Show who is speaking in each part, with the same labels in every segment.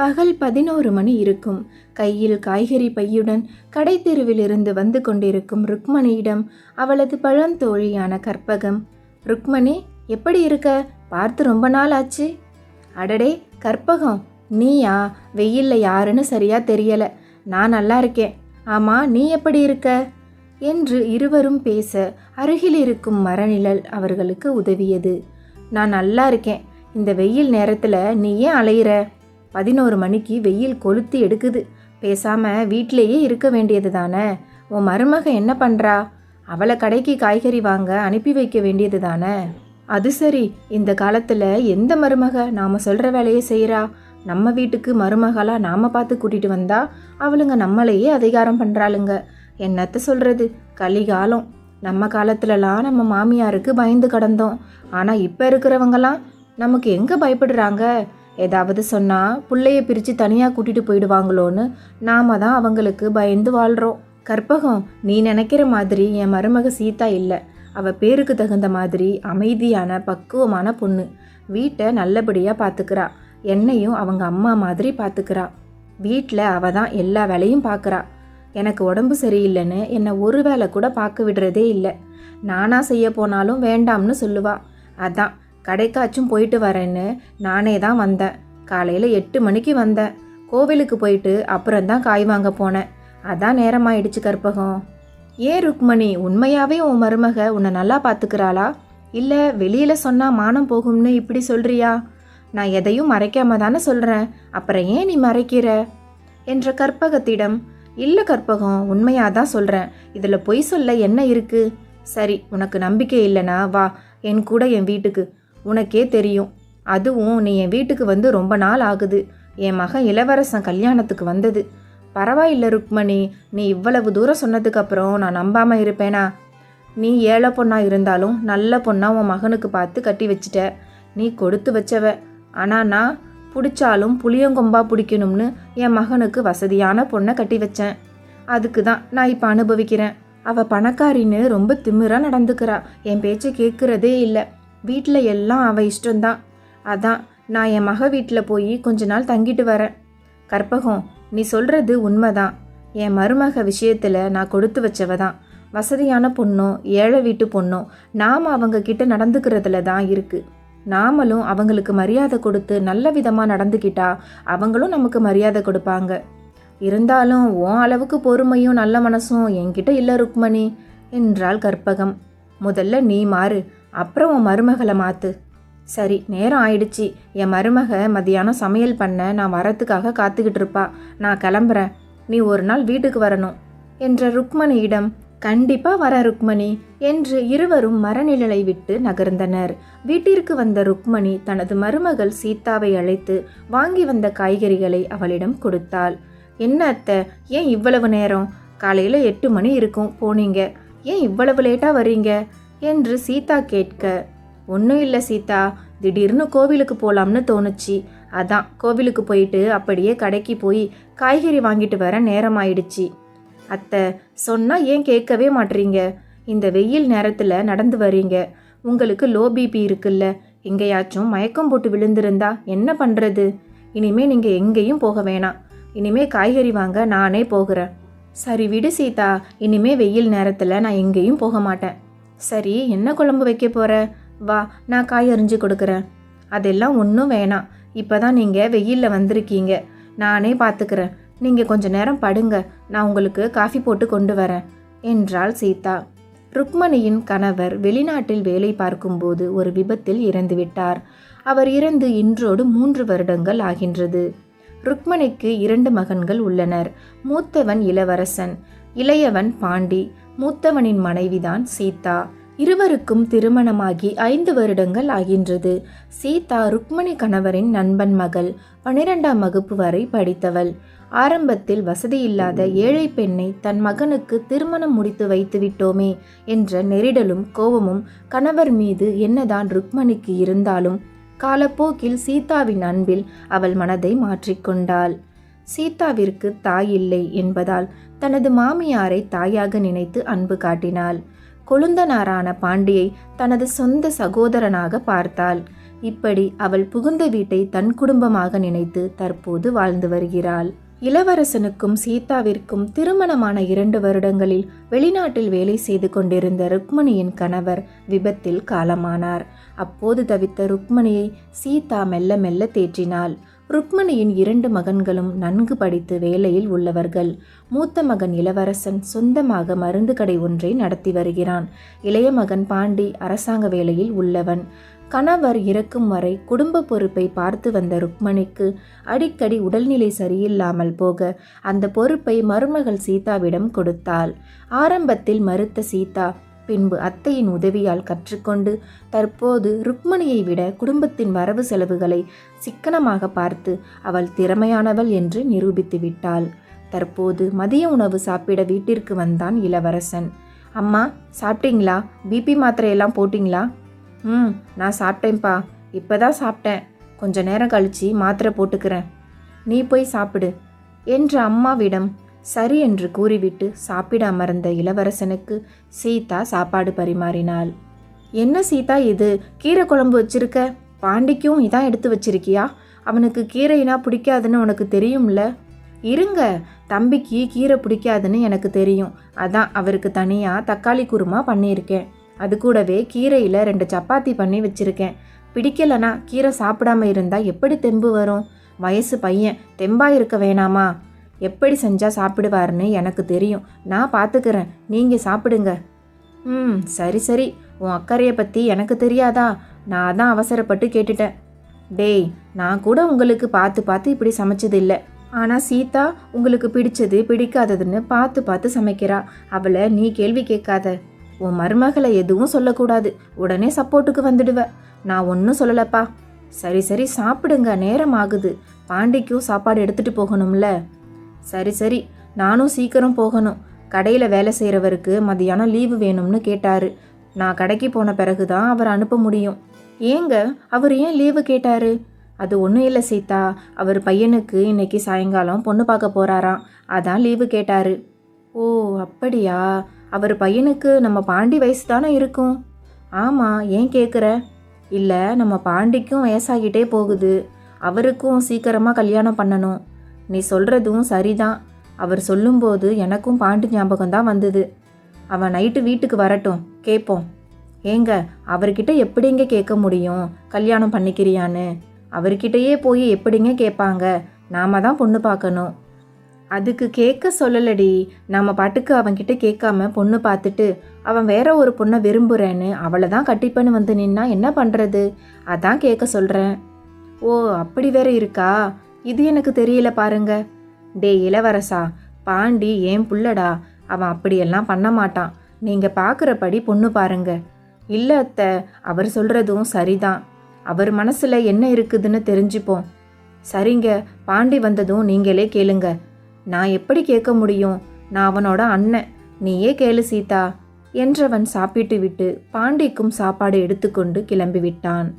Speaker 1: பகல் 11 மணி இருக்கும். கையில் காய்கறி பையுடன் கடை தெருவிலிருந்து வந்து கொண்டிருக்கும் ருக்மணியிடம் அவளது பழந்தோழியான கற்பகம், ருக்மணி எப்படி இருக்க? பார்த்து ரொம்ப நாள் ஆச்சு. அடடே கற்பகம், நீயா? வெயில்ல யாருன்னு சரியா தெரியல. நான் நல்லா இருக்கேன். ஆமா, நீ எப்படி இருக்க? என்று இருவரும் பேச அருகில் இருக்கும் மரநிழல் அவர்களுக்கு உதவியது. நான் நல்லா இருக்கேன். இந்த வெயில் நேரத்தில் நீ ஏன் அலையிற? 11 மணிக்கு வெயில் கொளுத்தி எடுக்குது. பேசாம வீட்டிலேயே இருக்க வேண்டியது தானே. உன் மருமக என்ன பண்ணுறா? அவளை கடைக்கு காய்கறி வாங்க அனுப்பி வைக்க வேண்டியது தானே. அது சரி, இந்த காலத்தில் எந்த மருமக நாம் சொல்கிற வேலையை செய்கிறா? நம்ம வீட்டுக்கு மருமகளாக நாம் பார்த்து கூட்டிகிட்டு வந்தா அவளுங்க நம்மளையே அதிகாரம் பண்ணுறாளுங்க. என்னத்த சொல்கிறது, கலிகாலம். நம்ம காலத்துலலாம் நம்ம மாமியாருக்கு பயந்து கிடந்தோம். ஆனால் இப்போ இருக்கிறவங்கலாம் நமக்கு எங்கே பயப்படுறாங்க? ஏதாவது சொன்னால் பிள்ளைய பிரித்து தனியாக கூட்டிகிட்டு போயிடுவாங்களோன்னு நாம தான் அவங்களுக்கு பயந்து வாழ்கிறோம். கற்பகம், நீ நினைக்கிற மாதிரி என் மருமக சீதா இல்லை. அவள் பேருக்கு தகுந்த மாதிரி அமைதியான பக்குவமான பொண்ணு. வீட்டை நல்லபடியாக பார்த்துக்கிறா. என்னையும் அவங்க அம்மா மாதிரி பார்த்துக்கிறா. வீட்டில் அவள் தான் எல்லா வேலையும் பார்க்குறா. எனக்கு உடம்பு சரியில்லைன்னு என்னை ஒரு வேலை கூட பார்க்க விடுறதே இல்லை. நானாக செய்ய போனாலும் வேண்டாம்னு சொல்லுவா. அதான் கடைக்காச்சும் போயிட்டு வரேன்னு நானே தான் வந்தேன். காலையில் 8 மணிக்கு வந்தேன். கோவிலுக்கு போயிட்டு அப்புறம்தான் காய் வாங்க போனேன். அதான் நேரமாயிடுச்சு கற்பகம். ஏன் ருக்மணி, உண்மையாகவே உன் மருமக உன்னை நல்லா பார்த்துக்கிறாளா? இல்லை வெளியில் சொன்னால் மானம் போகும்னு இப்படி சொல்கிறியா? நான் எதையும் மறைக்காம தானே சொல்கிறேன். அப்புறம் ஏன் நீ மறைக்கிற? என்ற கற்பகத்திடம், இல்லை கற்பகம், உண்மையாக தான் சொல்கிறேன். இதில் பொய் சொல்ல என்ன இருக்குது? சரி, உனக்கு நம்பிக்கை இல்லைனா வா என் கூட என் வீட்டுக்கு. உனக்கே தெரியும். அதுவும் நீ என் வீட்டுக்கு வந்து ரொம்ப நாள் ஆகுது. என் மகன் இளவரசன் கல்யாணத்துக்கு வந்தது. பரவாயில்ல ருக்மணி, நீ இவ்வளவு தூரம் சொன்னதுக்கப்புறம் நான் நம்பாமல் இருப்பேனா? நீ ஏழை பொண்ணாக இருந்தாலும் நல்ல பொண்ணாக உன் மகனுக்கு பார்த்து கட்டி வச்சிட்ட. நீ கொடுத்து வச்சவ. ஆனால் நான் பிடிச்சாலும் புளியங்கொம்பா பிடிக்கணும்னு என் மகனுக்கு வசதியான பொண்ணை கட்டி வச்சேன். அதுக்கு தான் நான் இப்போ அனுபவிக்கிறேன். அவள் பணக்காரின்னு ரொம்ப திமிராக நடந்துக்கிறா. என் பேச்சை கேட்குறதே இல்லை. வீட்டில் எல்லாம் அவள் இஷ்டம்தான். அதான் நான் என் மக வீட்டில் போய் கொஞ்ச நாள் தங்கிட்டு வரேன். கற்பகம், நீ சொல்கிறது உண்மைதான். என் மருமக விஷயத்தில் நான் கொடுத்து வச்சவ தான். வசதியான பொண்ணோ ஏழை வீட்டு பொண்ணோ நாம் அவங்க கிட்ட நடந்துக்கிறதுல தான் இருக்குது. நாமளும் அவங்களுக்கு மரியாதை கொடுத்து நல்ல விதமாக நடந்துக்கிட்டா அவங்களும் நமக்கு மரியாதை கொடுப்பாங்க. இருந்தாலும் உன் அளவுக்கு பொறுமையும் நல்ல மனசும் என்கிட்ட இல்லை ருக்மணி என்றாள் கற்பகம். முதல்ல நீ மாறு, அப்புறம் உன் மருமகளை மாற்று. சரி, நேரம் ஆயிடுச்சு. என் மருமக மதியானம் சமையல் பண்ண நான் வரத்துக்காக காத்துக்கிட்டு இருப்பா. நான் கிளம்புறேன். நீ ஒரு நாள் வீட்டுக்கு வரணும் என்ற ருக்மணியிடம், கண்டிப்பாக வர ருக்மணி என்று இருவரும் மரநிழலை விட்டு நகர்ந்தனர். வீட்டிற்கு வந்த ருக்மணி தனது மருமகள் சீதாவை அழைத்து வாங்கி வந்த காய்கறிகளை அவளிடம் கொடுத்தாள். என்ன அத்தை, ஏன் இவ்வளவு நேரம்? காலையில் 8 மணி இருக்கும் போனீங்க. ஏன் இவ்வளவு லேட்டாக வரீங்க என்று சீதா கேட்க, ஒன்றும் இல்லை சீதா, திடீர்னு கோவிலுக்கு போகலாம்னு தோணுச்சு. அதான் கோவிலுக்கு போயிட்டு அப்படியே கடைக்கு போய் காய்கறி வாங்கிட்டு வர நேரம் ஆயிடுச்சு. அத்தை, சொன்னால் ஏன் கேட்கவே மாட்டீங்க? இந்த வெயில் நேரத்தில் நடந்து வரீங்க. உங்களுக்கு லோ பிபி இருக்குல்ல, எங்கேயாச்சும் மயக்கம் போட்டு விழுந்திருந்தா என்ன பண்ணுறது? இனிமே நீங்கள் எங்கேயும் போக வேணாம். இனிமே காய்கறி வாங்க நானே போகிறேன். சரி விடு சீதா, இனிமே வெயில் நேரத்தில் நான் எங்கேயும் போக மாட்டேன். சரி, என்ன குழம்பு வைக்க போகிற? வா, நான் காய் அரிஞ்சு கொடுக்குறேன். அதெல்லாம் ஒன்றும் வேணாம். இப்போ தான் நீங்கள் வெயிலில் வந்திருக்கீங்க. நானே பார்த்துக்கிறேன். நீங்கள் கொஞ்ச நேரம் படுங்க, நான் உங்களுக்கு காஃபி போட்டு கொண்டு வரேன் என்றாள் சீதா. ருக்மணியின் கணவர் வெளிநாட்டில் வேலை பார்க்கும்போது ஒரு விபத்தில் இறந்துவிட்டார். அவர் இறந்து இன்றோடு 3 வருடங்கள் ஆகின்றது. ருக்மணிக்கு 2 மகன்கள் உள்ளனர். மூத்தவன் இளவரசன், இளையவன் பாண்டி. மூத்தவனின் மனைவிதான் சீதா. இருவருக்கும் திருமணமாகி 5 வருடங்கள் ஆகின்றது. சீதா ருக்மணி கணவரின் நண்பன் மகள். 12ஆம் வகுப்பு வரை படித்தவள். ஆரம்பத்தில் வசதியில்லாத ஏழை பெண்ணை தன் மகனுக்கு திருமணம் முடித்து வைத்து விட்டோமே என்ற நெருடலும் கோபமும் கணவர் மீது என்னதான் ருக்மணிக்கு இருந்தாலும் காலப்போக்கில் சீதாவின் அன்பில் அவள் மனதை மாற்றிக்கொண்டாள். சீதாவிற்கு தாய் இல்லை என்பதால் தனது மாமியாரை தாயாக நினைத்து அன்பு காட்டினாள். கொழுந்தனாரான பாண்டியை தனது சொந்த சகோதரனாக பார்த்தாள். இப்படி அவள் புகுந்த வீட்டை தன் குடும்பமாக நினைத்து தற்போது வாழ்ந்து வருகிறாள். இளவரசனுக்கும் சீதாவிற்கும் திருமணமான 2 வருடங்களில் வெளிநாட்டில் வேலை செய்து கொண்டிருந்த ருக்மணியின் கணவர் விபத்தில் காலமானார். அப்போது தவித்த ருக்மணியை சீதா மெல்ல மெல்ல தேற்றினாள். ருக்மணியின் 2 மகன்களும் நன்கு படித்து வேலையில் உள்ளவர்கள். மூத்த மகன் இளவரசன் சொந்தமாக மருந்து கடை ஒன்றை நடத்தி வருகிறான். இளைய மகன் பாண்டி அரசாங்க வேலையில் உள்ளவன். கணவர் இறக்கும் வரை குடும்ப பொறுப்பை பார்த்து வந்த ருக்மணிக்கு அடிக்கடி உடல்நிலை சரியில்லாமல் போக அந்த பொறுப்பை மருமகள் சீதாவிடம் கொடுத்தாள். ஆரம்பத்தில் மறுத்த சீதா பின்பு அத்தையின் உதவியால் கற்றுக்கொண்டு தற்போது ருக்மணியை விட குடும்பத்தின் வரவு செலவுகளை சிக்கனமாக பார்த்து அவள் திறமையானவள் என்று நிரூபித்து விட்டாள். தற்போது மதிய உணவு சாப்பிட வீட்டிற்கு வந்தான் இளவரசன். அம்மா சாப்பிட்டீங்களா? பிபி மாத்திரையெல்லாம் போட்டிங்களா? நான் சாப்பிட்டேன்ப்பா, இப்போதான் சாப்பிட்டேன். கொஞ்ச நேரம் கழிச்சு மாத்திரை போட்டுக்கிறேன், நீ போய் சாப்பிடு என்ற அம்மாவிடம் சரி என்று கூறிவிட்டு சாப்பிட அமர்ந்த இளவரசனுக்கு சீதா சாப்பாடு பரிமாறினாள். என்ன சீதா இது, கீரை குழம்பு வச்சிருக்க? பாண்டிக்கும் இதான் எடுத்து வச்சிருக்கியா? அவனுக்கு கீரைனா பிடிக்காதுன்னு உனக்கு தெரியும்ல? இருங்க, தம்பிக்கு கீரை பிடிக்காதுன்னு எனக்கு தெரியும். அதான் அவருக்கு தனியாக தக்காளி குருமா பண்ணியிருக்கேன். அது கூடவே கீரையில் 2 சப்பாத்தி பண்ணி வச்சிருக்கேன். பிடிக்கலனா கீரை சாப்பிடாம இருந்தால் எப்படி தெம்பு வரும்? வயசு பையன் தெம்பாக இருக்க வேணாமா? எப்படி செஞ்சால் சாப்பிடுவாருன்னு எனக்கு தெரியும், நான் பார்த்துக்கிறேன், நீங்கள் சாப்பிடுங்க. சரி சரி, உன் அக்கறையை பற்றி எனக்கு தெரியாதா? நான் தான் அவசரப்பட்டு கேட்டுட்டேன். டேய், நான் கூட உங்களுக்கு பார்த்து இப்படி சமைச்சது இல்லை. ஆனால் சீதா உங்களுக்கு பிடிச்சது பிடிக்காததுன்னு பார்த்து சமைக்கிறா. அவளை நீ கேள்வி கேட்காத. உன் மருமகளை எதுவும் சொல்லக்கூடாது, உடனே சப்போர்ட்டுக்கு வந்துடுவ. நான் ஒன்றும் சொல்லலப்பா. சரி சாப்பிடுங்க, நேரம் ஆகுது. பாண்டிக்கும் சாப்பாடு எடுத்துகிட்டு போகணும்ல? சரி நானும் சீக்கிரம் போகணும். கடையில் வேலை செய்கிறவருக்கு மதியானம் லீவு வேணும்னு கேட்டார். நான் கடைக்கு போன பிறகு தான் அவர் அனுப்ப முடியும். ஏங்க, அவர் ஏன் லீவு கேட்டார்? அது ஒன்றும் இல்லை சீதா, அவர் பையனுக்கு இன்னைக்கு சாயங்காலம் பொண்ணு பார்க்க போகிறாராம், அதான் லீவு கேட்டார். ஓ அப்படியா? அவர் பையனுக்கு நம்ம பாண்டி வயசு தானே இருக்கும். ஆமாம், ஏன் கேட்குற? இல்லை, நம்ம பாண்டிக்கும் வயசாகிட்டே போகுது, அவருக்கும் சீக்கிரமாக கல்யாணம் பண்ணணும். நீ சொல்கிறதும் சரிதான். அவர் சொல்லும்போது எனக்கும் பாண்டி ஞாபகம்தான் வந்தது. அவன் நைட்டு வீட்டுக்கு வரட்டும், கேட்போம். ஏங்க, அவர்கிட்ட எப்படிங்க கேட்க முடியும் கல்யாணம் பண்ணிக்கிறியான்னு? அவர்கிட்டயே போய் எப்படிங்க கேட்பாங்க? நாம தான் பொண்ணு பார்க்கணும். அதுக்கு கேட்க சொல்லலடி, நம்ம பாட்டுக்கு அவன்கிட்ட கேட்காம பொண்ணு பார்த்துட்டு அவன் வேற ஒரு பொண்ணை விரும்புகிறேன்னு அவளை தான் கட்டிப்பன்னு வந்து நின்னா என்ன பண்ணுறது? அதான் கேட்க சொல்கிறேன். ஓ அப்படி வேற இருக்கா? இது எனக்கு தெரியல பாருங்க. டே இளவரசா, பாண்டி ஏன் புள்ளடா, அவன் அப்படியெல்லாம் பண்ண மாட்டான். நீங்கள் பார்க்குறபடி பொண்ணு பாருங்க. இல்லை அத்தை, அவர் சொல்கிறதும் சரிதான். அவர் மனசில் என்ன இருக்குதுன்னு தெரிஞ்சுப்போம். சரிங்க, பாண்டி வந்ததும் நீங்களே கேளுங்க. நான் எப்படி கேட்க முடியும்? நான் அவனோட அண்ணன், நீயே கேளு சீதா என்றவன் சாப்பிட்டு விட்டு பாண்டிக்கும் சாப்பாடு எடுத்துக்கொண்டு கிளம்பிவிட்டான்.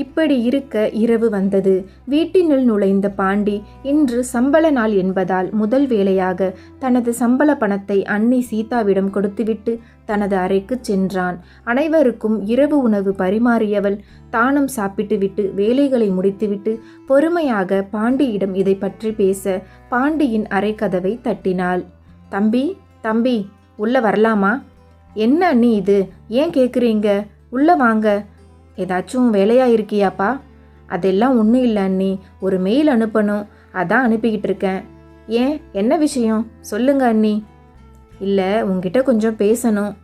Speaker 1: இப்படி இருக்க இரவு வந்தது. வீட்டினுள் நுழைந்த பாண்டி இன்று சம்பள நாள் என்பதால் முதல் வேலையாக தனது சம்பள பணத்தை அண்ணி சீதாவிடம் கொடுத்துவிட்டு தனது அறைக்கு சென்றான். அனைவருக்கும் இரவு உணவு பரிமாறியவள் தானும் சாப்பிட்டுவிட்டு வேலைகளை முடித்துவிட்டு பொறுமையாக பாண்டியிடம் இதை பற்றி பேச பாண்டியின் அறை கதவை தட்டினாள். தம்பி தம்பி, உள்ள வரலாமா? என்ன அண்ணி இது, ஏன் கேட்குறீங்க? உள்ள வாங்க. ஏதாச்சும் வேலையாக இருக்கியாப்பா? அதெல்லாம் ஒன்றும் இல்லை அண்ணி, ஒரு மெயில் அனுப்பணும், அதான் அனுப்பிக்கிட்டு இருக்கேன். ஏன், என்ன விஷயம் சொல்லுங்க அண்ணி. இல்லை, உங்ககிட்ட கொஞ்சம் பேசணும்,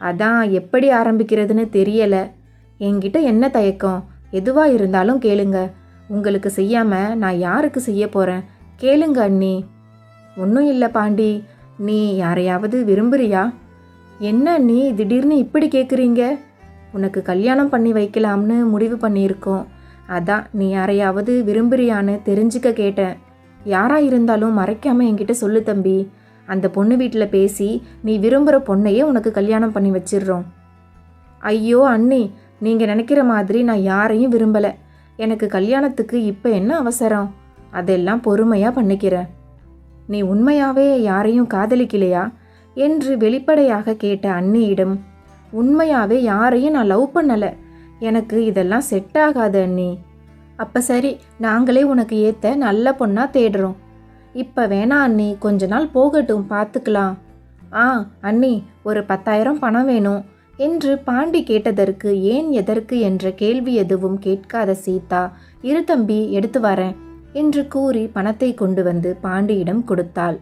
Speaker 1: அதான் எப்படி ஆரம்பிக்கிறதுன்னு தெரியலை. என்கிட்ட என்ன தயக்கம்? எதுவாக இருந்தாலும் கேளுங்க. உங்களுக்கு செய்யாமல் நான் யாருக்கு செய்ய போகிறேன்? கேளுங்க அண்ணி. ஒன்றும் இல்லை பாண்டி, நீ யாரையாவது விரும்புறியா? என்ன அண்ணி திடீர்னு இப்படி கேட்குறீங்க? உனக்கு கல்யாணம் பண்ணி வைக்கலாம்னு முடிவு பண்ணியிருக்கோம், அதான் நீ யாரையாவது விரும்புறியான்னு தெரிஞ்சுக்க கேட்டேன். யாராக இருந்தாலும் மறைக்காமல் என்கிட்ட சொல்லு தம்பி. அந்த பொண்ணு வீட்டில் பேசி நீ விரும்புகிற பொண்ணையே உனக்கு கல்யாணம் பண்ணி வச்சிடுறோம். ஐயோ அண்ணி, நீங்கள் நினைக்கிற மாதிரி நான் யாரையும் விரும்பலை. எனக்கு கல்யாணத்துக்கு இப்போ என்ன அவசரம்? அதெல்லாம் பொறுமையாக பண்ணிக்கிறேன். நீ உண்மையாகவே யாரையும் காதலிக்கலையா என்று வெளிப்படையாக கேட்ட அண்ணியிடம், உண்மையாகவே யாரையும் நான் லவ் பண்ணலை, எனக்கு இதெல்லாம் செட் ஆகாது அண்ணி. அப்போ சரி, நாங்களே உனக்கு ஏற்ற நல்ல பொண்ணா தேடுறோம். இப்போ வேணாம் அண்ணி, கொஞ்ச நாள் போகட்டும், பார்த்துக்கலாம். அண்ணி, ஒரு 10,000 பணம் வேணும் என்று பாண்டி கேட்டதற்கு ஏன் எதற்கு என்ற கேள்வி எதுவும் கேட்காத சீதா, இரு தம்பி, எடுத்து வரேன் என்று கூறி பணத்தை கொண்டு வந்து பாண்டியிடம் கொடுத்தாள்.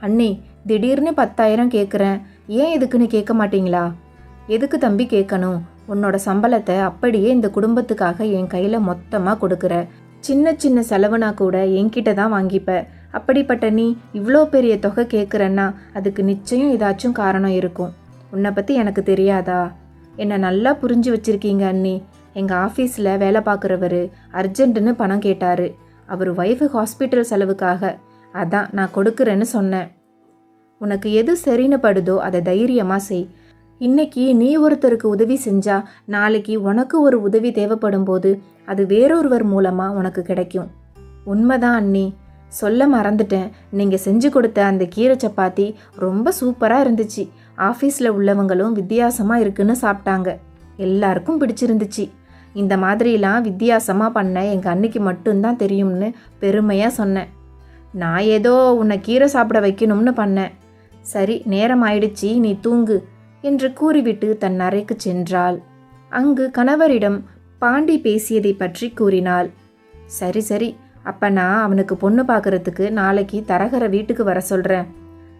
Speaker 1: அண்ணி, திடீர்னு 10,000 கேட்குறேன், ஏன் எதுக்குன்னு கேட்க மாட்டீங்களா? எதுக்கு தம்பி கேட்கணும்? உன்னோட சம்பளத்தை அப்படியே இந்த குடும்பத்துக்காக என் கையில் மொத்தமாக கொடுக்குற. சின்ன சின்ன செலவுனா கூட என்கிட்ட தான் வாங்கிப்ப. அப்படிப்பட்ட நீ இவ்வளோ பெரிய தொகை கேட்குறன்னா அதுக்கு நிச்சயம் ஏதாச்சும் காரணம் இருக்கும். உன்னை பற்றி எனக்கு தெரியாதா? என்னை நல்லா புரிஞ்சு வச்சுருக்கீங்க அண்ணி. எங்கள் ஆஃபீஸில் வேலை பார்க்குறவர் அர்ஜென்ட்டுன்னு பணம் கேட்டார். அவர் ஒய்ஃபு ஹாஸ்பிட்டல் செலவுக்காக. அதான் நான் கொடுக்குறேன்னு சொன்னேன். உனக்கு எது சரின்னு படுதோ அதை தைரியமாக செய். இன்னைக்கு நீ ஒருத்தருக்கு உதவி செஞ்சா நாளைக்கு உனக்கு ஒரு உதவி தேவைப்படும் போது அது வேறொருவர் மூலமாக உனக்கு கிடைக்கும். உண்மைதான் அண்ணி, சொல்ல மறந்துட்டேன். நீங்கள் செஞ்சு கொடுத்த அந்த கீரை சப்பாத்தி ரொம்ப சூப்பராக இருந்துச்சு. ஆஃபீஸில் உள்ளவங்களும் வித்தியாசமாக இருக்குன்னு சாப்பிட்டாங்க. எல்லாருக்கும் பிடிச்சிருந்துச்சு. இந்த மாதிரிலாம் வித்தியாசமாக பண்ண எங்கள் அன்னிக்கு மட்டும்தான் தெரியும்னு பெருமையாக சொன்னேன். நான் ஏதோ உன்னை கீரை சாப்பிட வைக்கணும்னு பண்ணேன். சரி, நேரம் ஆயிடுச்சு, நீ தூங்கு என்று கூறிவிட்டு தன் அறைக்கு சென்றாள். அங்கு கணவரிடம் பாண்டி பேசியதை பற்றி கூறினாள். சரி சரி, அப்போ நான் அவனுக்கு பொண்ணு பார்க்கறதுக்கு நாளைக்கு தரகரை வீட்டுக்கு வர சொல்கிறேன்.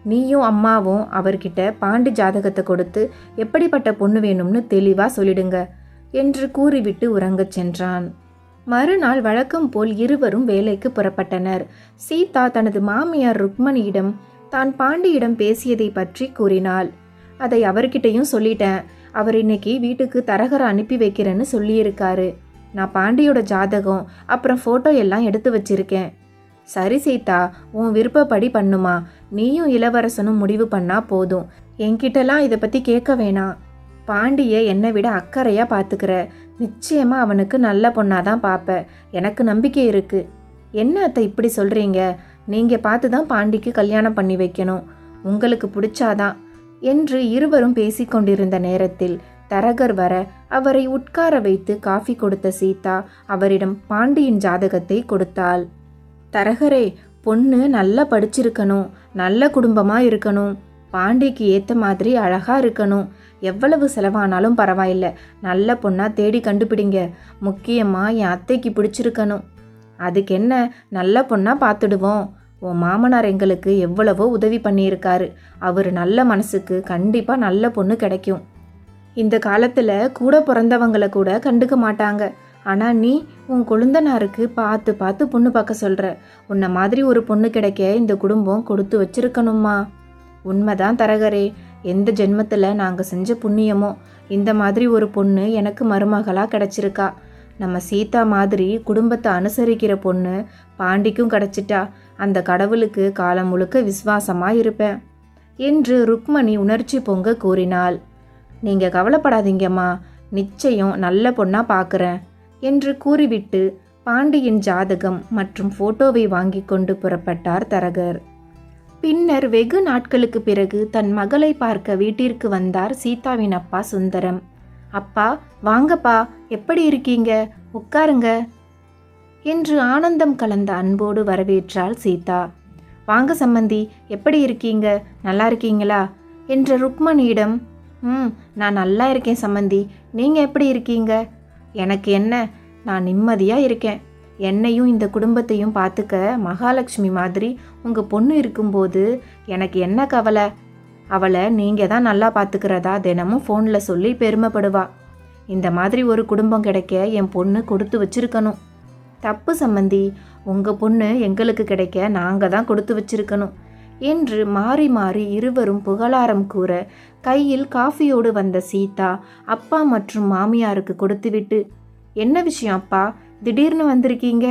Speaker 1: நீயும் அம்மாவும் அவர்கிட்ட பாண்டி ஜாதகத்தை கொடுத்து எப்படிப்பட்ட பொண்ணு வேணும்னு தெளிவாக சொல்லிடுங்க என்று கூறிவிட்டு உறங்கச் சென்றான். மறுநாள் வழக்கம் போல் இருவரும் வேலைக்கு புறப்பட்டனர். சீதா தனது மாமியார் ருக்மணியிடம் தான் பாண்டியிடம் பேசியதை பற்றி கூறினாள். அதை அவர்கிட்டையும் சொல்லிட்டேன். அவர் இன்னைக்கு வீட்டுக்கு தரகரை அனுப்பி வைக்கிறேன்னு சொல்லியிருக்காரு. நான் பாண்டியோட ஜாதகம் அப்புறம் ஃபோட்டோ எல்லாம் எடுத்து வச்சிருக்கேன். சரி சீதா, உன் விருப்பப்படி பண்ணுமா. நீயும் இளவரசனும் முடிவு பண்ணா போதும். என்கிட்டலாம் இதை பற்றி கேட்க வேணாம். பாண்டியை என்னை விட அக்கறையாக பார்த்துக்கிற. நிச்சயமாக அவனுக்கு நல்ல பொண்ணாதான் பார்ப்ப. எனக்கு நம்பிக்கை இருக்கு. என்ன அத்தை இப்படி சொல்கிறீங்க? நீங்கள் பார்த்து தான் பாண்டிக்கு கல்யாணம் பண்ணி வைக்கணும். உங்களுக்கு பிடிச்சாதான் என்று இருவரும் பேசிக்கொண்டிருந்த நேரத்தில் தரகர் வர அவரை உட்கார வைத்து காஃபி கொடுத்த சீதா அவரிடம் பாண்டியின் ஜாதகத்தை கொடுத்தாள். தரகரே, பொண்ணு நல்லா படிச்சிருக்கணும், நல்ல குடும்பமாக இருக்கணும், பாண்டிக்கு ஏற்ற மாதிரி அழகாக இருக்கணும். எவ்வளவு செலவானாலும் பரவாயில்ல, நல்ல பொண்ணாக தேடி கண்டுபிடிங்க. முக்கியமாக என் அத்தைக்கு பிடிச்சிருக்கணும். அதுக்கு என்ன, நல்ல பொண்ணாக பார்த்துடுவோம். உன் மாமனார் எங்களுக்கு எவ்வளவோ உதவி பண்ணியிருக்காரு. அவர் நல்ல மனசுக்கு கண்டிப்பாக நல்ல பொண்ணு கிடைக்கும். இந்த காலத்தில் கூட பிறந்தவங்களை கூட கண்டுக்க மாட்டாங்க. ஆனால் நீ உன் கொழுந்தனாருக்கு பார்த்து பார்த்து பொண்ணு பார்க்க சொல்கிற. உன்னை மாதிரி ஒரு பொண்ணு கிடைக்க இந்த குடும்பம் கொடுத்து வச்சிருக்கணுமா? உண்மைதான் தரகரே, எந்த ஜென்மத்தில் நாங்கள் செஞ்ச புண்ணியமோ இந்த மாதிரி ஒரு பொண்ணு எனக்கு மருமகளாக கிடச்சிருக்கா. நம்ம சீதா மாதிரி குடும்பத்தை அனுசரிக்கிற பொண்ணு பாண்டிக்கும் கிடச்சிட்டா அந்த கடவுளுக்கு காலம் முழுக்க விசுவாசமாக இருப்பேன் என்று ருக்மணி உணர்ச்சி பொங்க கூறினாள். நீங்கள் கவலைப்படாதீங்கம்மா, நிச்சயம் நல்ல பொண்ணாக பார்க்குறேன் என்று கூறிவிட்டு பாண்டியின் ஜாதகம் மற்றும் ஃபோட்டோவை வாங்கி கொண்டு புறப்பட்டார் தரகர். பின்னர் வெகு நாட்களுக்கு பிறகு தன் மகளை பார்க்க வீட்டிற்கு வந்தார் சீதாவின் அப்பா சுந்தரம். அப்பா, வாங்கப்பா, எப்படி இருக்கீங்க? உட்காருங்க என்று ஆனந்தம் கலந்த அன்போடு வரவேற்றாள் சீதா. வாங்க சம்மந்தி, எப்படி இருக்கீங்க? நல்லா இருக்கீங்களா என்ற ருக்மணியிடம், நான் நல்லா இருக்கேன் சம்மந்தி, நீங்கள் எப்படி இருக்கீங்க? எனக்கு என்ன, நான் நிம்மதியாக இருக்கேன். என்னையும் இந்த குடும்பத்தையும் பார்த்துக்க மகாலட்சுமி மாதிரி உங்கள் பொண்ணு இருக்கும்போது எனக்கு என்ன கவலை? அவளை நீங்கள் தான் நல்லா பார்த்துக்கிறதா தினமும் ஃபோனில் சொல்லி பெருமைப்படுவா. இந்த மாதிரி ஒரு குடும்பம் கிடைக்க என் பொண்ணு கொடுத்து வச்சிருக்கணும். தப்பு சம்மந்தி, உங்கள் பொண்ணு எங்களுக்கு கிடைக்க நாங்கள் தான் கொடுத்து வச்சிருக்கணும் என்று மாறி மாறி இருவரும் புகழாரம் கூற கையில் காஃபியோடு வந்த சீதா அப்பா மற்றும் மாமியாருக்கு கொடுத்துவிட்டு, என்ன விஷயம் அப்பா, திடீர்னு வந்திருக்கீங்க?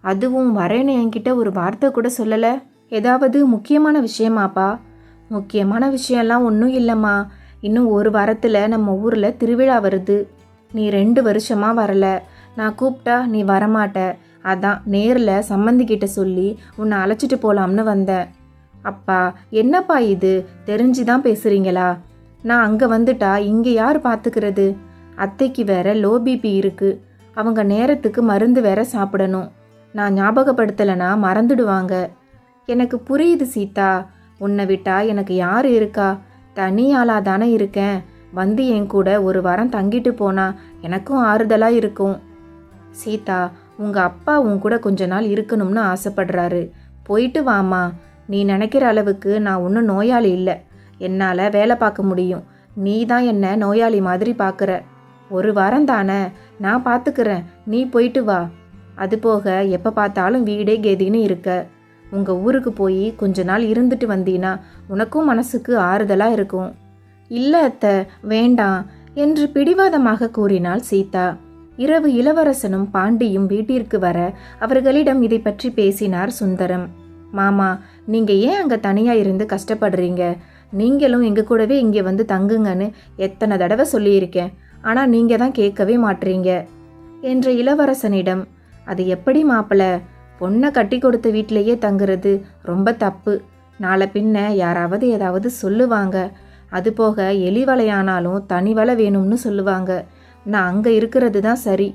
Speaker 1: அதுவும் வரேன்னு என்கிட்ட ஒரு வார்த்தை கூட சொல்லலை. ஏதாவது முக்கியமான விஷயமாப்பா? முக்கியமான விஷயம்லாம் ஒன்றும் இல்லைம்மா. இன்னும் ஒரு வாரத்தில் நம்ம ஊரில் திருவிழா வருது. நீ 2 வருஷமாக வரல. நான் கூப்பிட்டா நீ வரமாட்ட. அதான் நேரில் சம்மந்திக்கிட்ட சொல்லி உன்னை அழைச்சிட்டு போகலாம்னு வந்தேன். அப்பா, என்னப்பா இது, தெரிஞ்சு தான் பேசுகிறீங்களா? நான் அங்கே வந்துட்டா இங்கே யார் பார்த்துக்கிறது? அத்தைக்கு வேற லோ பிபி இருக்குது. அவங்க நேரத்துக்கு மருந்து வேற சாப்பிடணும். நான் ஞாபகப்படுத்தலைன்னா மறந்துடுவாங்க. எனக்கு புரியுது சீதா. உன்னை விட்டா எனக்கு யார் இருக்கா? தனி ஆளாக தானே இருக்கேன். வந்து என் கூட ஒரு வாரம் தங்கிட்டு போனா எனக்கும் ஆறுதலாக இருக்கும். சீதா, உங்கள் அப்பா உன் கூட கொஞ்ச நாள் இருக்கணும்னு ஆசைப்படுறாரு. போயிட்டு வாமா. நீ நினைக்கிற அளவுக்கு நான் ஒன்றும் நோயாளி இல்லை. என்னால் வேலை பார்க்க முடியும். நீ தான் என்னை நோயாளி மாதிரி பார்க்குற. ஒரு வாரம் தானே, நான் பார்த்துக்கிறேன். நீ போயிட்டு வா. அது போக எப்போ பார்த்தாலும் வீடே கெதின்னு இருக்க. உங்கள் ஊருக்கு போய் கொஞ்ச நாள் இருந்துட்டு வந்தீன்னா உனக்கும் மனசுக்கு ஆறுதலாக இருக்கும். இல்லை அத்தை, வேண்டாம் என்று பிடிவாதமாக கூறினாள் சீதா. இரவு இளவரசனும் பாண்டியும் வீட்டிற்கு வர அவர்களிடம் இதை பற்றி பேசினார் சுந்தரம். மாமா, நீங்கள் ஏன் அங்கே தனியாக இருந்து கஷ்டப்படுறீங்க? நீங்களும் எங்கள் கூடவே இங்கே வந்து தங்குங்கன்னு எத்தனை தடவை சொல்லியிருக்கேன். ஆனால் நீங்கள் தான் கேட்கவே மாட்றீங்க என்ற இளவரசனிடம், அது எப்படி மாப்பிள்ள? பொண்ணை கட்டி கொடுத்த வீட்டிலேயே தங்குறது ரொம்ப தப்பு. நாளை பின்ன யாராவது ஏதாவது சொல்லுவாங்க. அதுபோக எலி வலையானாலும் தனி வலை வேணும்னு சொல்லுவாங்க. நான் அங்கே இருக்கிறது தான் சரி.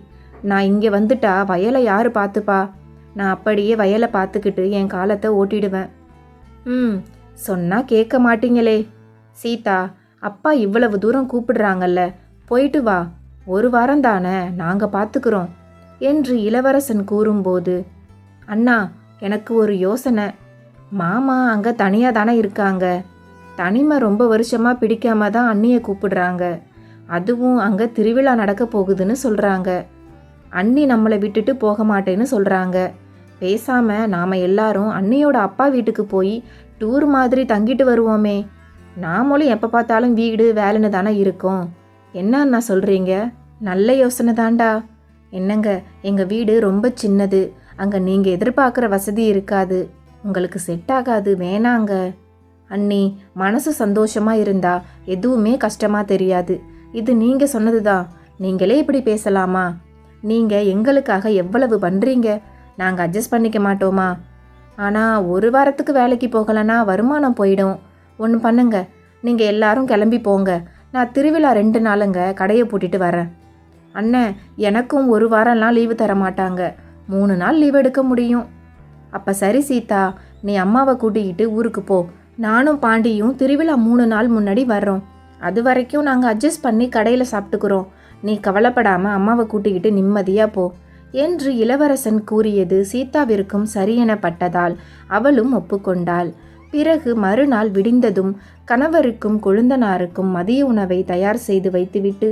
Speaker 1: நான் இங்கே வந்துட்டா வயலை யார் பார்த்துப்பா? நான் அப்படியே வயலை பார்த்துக்கிட்டு என் காலத்தை ஓட்டிடுவேன். சொன்னால் கேட்க மாட்டீங்களே. சீதா, அப்பா இவ்வளவு தூரம் கூப்பிடுறாங்கல்ல, போயிட்டு வா. ஒரு வாரம் தானே, நாங்கள் பார்த்துக்கிறோம் என்று இளவரசன் கூறும்போது, அண்ணா, எனக்கு ஒரு யோசனை. மாமா அங்கே தனியாக தானே இருக்காங்க. தனிமை ரொம்ப வருஷமாக பிடிக்காம தான் அண்ணியை கூப்பிடுறாங்க. அதுவும் அங்கே திருவிழா நடக்க போகுதுன்னு சொல்கிறாங்க. அண்ணி நம்மளை விட்டுட்டு போக மாட்டேன்னு சொல்கிறாங்க. பேசாமல் நாம் எல்லாரும் அண்ணியோட அப்பா வீட்டுக்கு போய் டூர் மாதிரி தங்கிட்டு வருவோமே. நாமளும் எப்போ பார்த்தாலும் வீடு வேலைன்னு தானே இருக்கோம். என்ன அண்ணா சொல்கிறீங்க? நல்ல யோசனை தாண்டா. என்னங்க, எங்கள் வீடு ரொம்ப சின்னது. அங்கே நீங்கள் எதிர்பார்க்குற வசதி இருக்காது. உங்களுக்கு செட் ஆகாது, வேணாங்க. அண்ணி, மனசு சந்தோஷமாக இருந்தா எதுவுமே கஷ்டமாக தெரியாது. இது நீங்கள் சொன்னது தான். நீங்களே இப்படி பேசலாமா? நீங்கள் எங்களுக்காக எவ்வளவு பண்ணுறீங்க. நாங்கள் அட்ஜஸ்ட் பண்ணிக்க மாட்டோமா? ஆனால் ஒரு வாரத்துக்கு வேலைக்கு போகலைன்னா வருமானம் போயிடும். ஒன்று பண்ணுங்க, நீங்கள் எல்லாரும் கிளம்பி போங்க. நான் திருவிழா 2 நாளுங்க கடையை பூட்டிட்டு வரேன். அண்ணன், எனக்கும் ஒரு வாரம்லாம் லீவு தர மாட்டாங்க. 3 நாள் லீவ் எடுக்க முடியும். அப்போ சரி சீதா, நீ அம்மாவை கூட்டிக்கிட்டு ஊருக்கு போ. நானும் பாண்டியும் திருவிழா 3 நாள் முன்னாடி வர்றோம். அது வரைக்கும் நாங்கள் அட்ஜஸ்ட் பண்ணி கடையில் சாப்பிட்டுக்கிறோம். நீ கவலைப்படாமல் அம்மாவை கூட்டிக்கிட்டு நிம்மதியாக போ என்று இளவரசன் கூறியது சீதாவிற்கும் சரியெனப்பட்டதால் அவளும் ஒப்புக்கொண்டாள். பிறகு மறுநாள் விடிந்ததும் கணவருக்கும் கொழுந்தனாருக்கும் மதிய உணவை தயார் செய்து வைத்துவிட்டு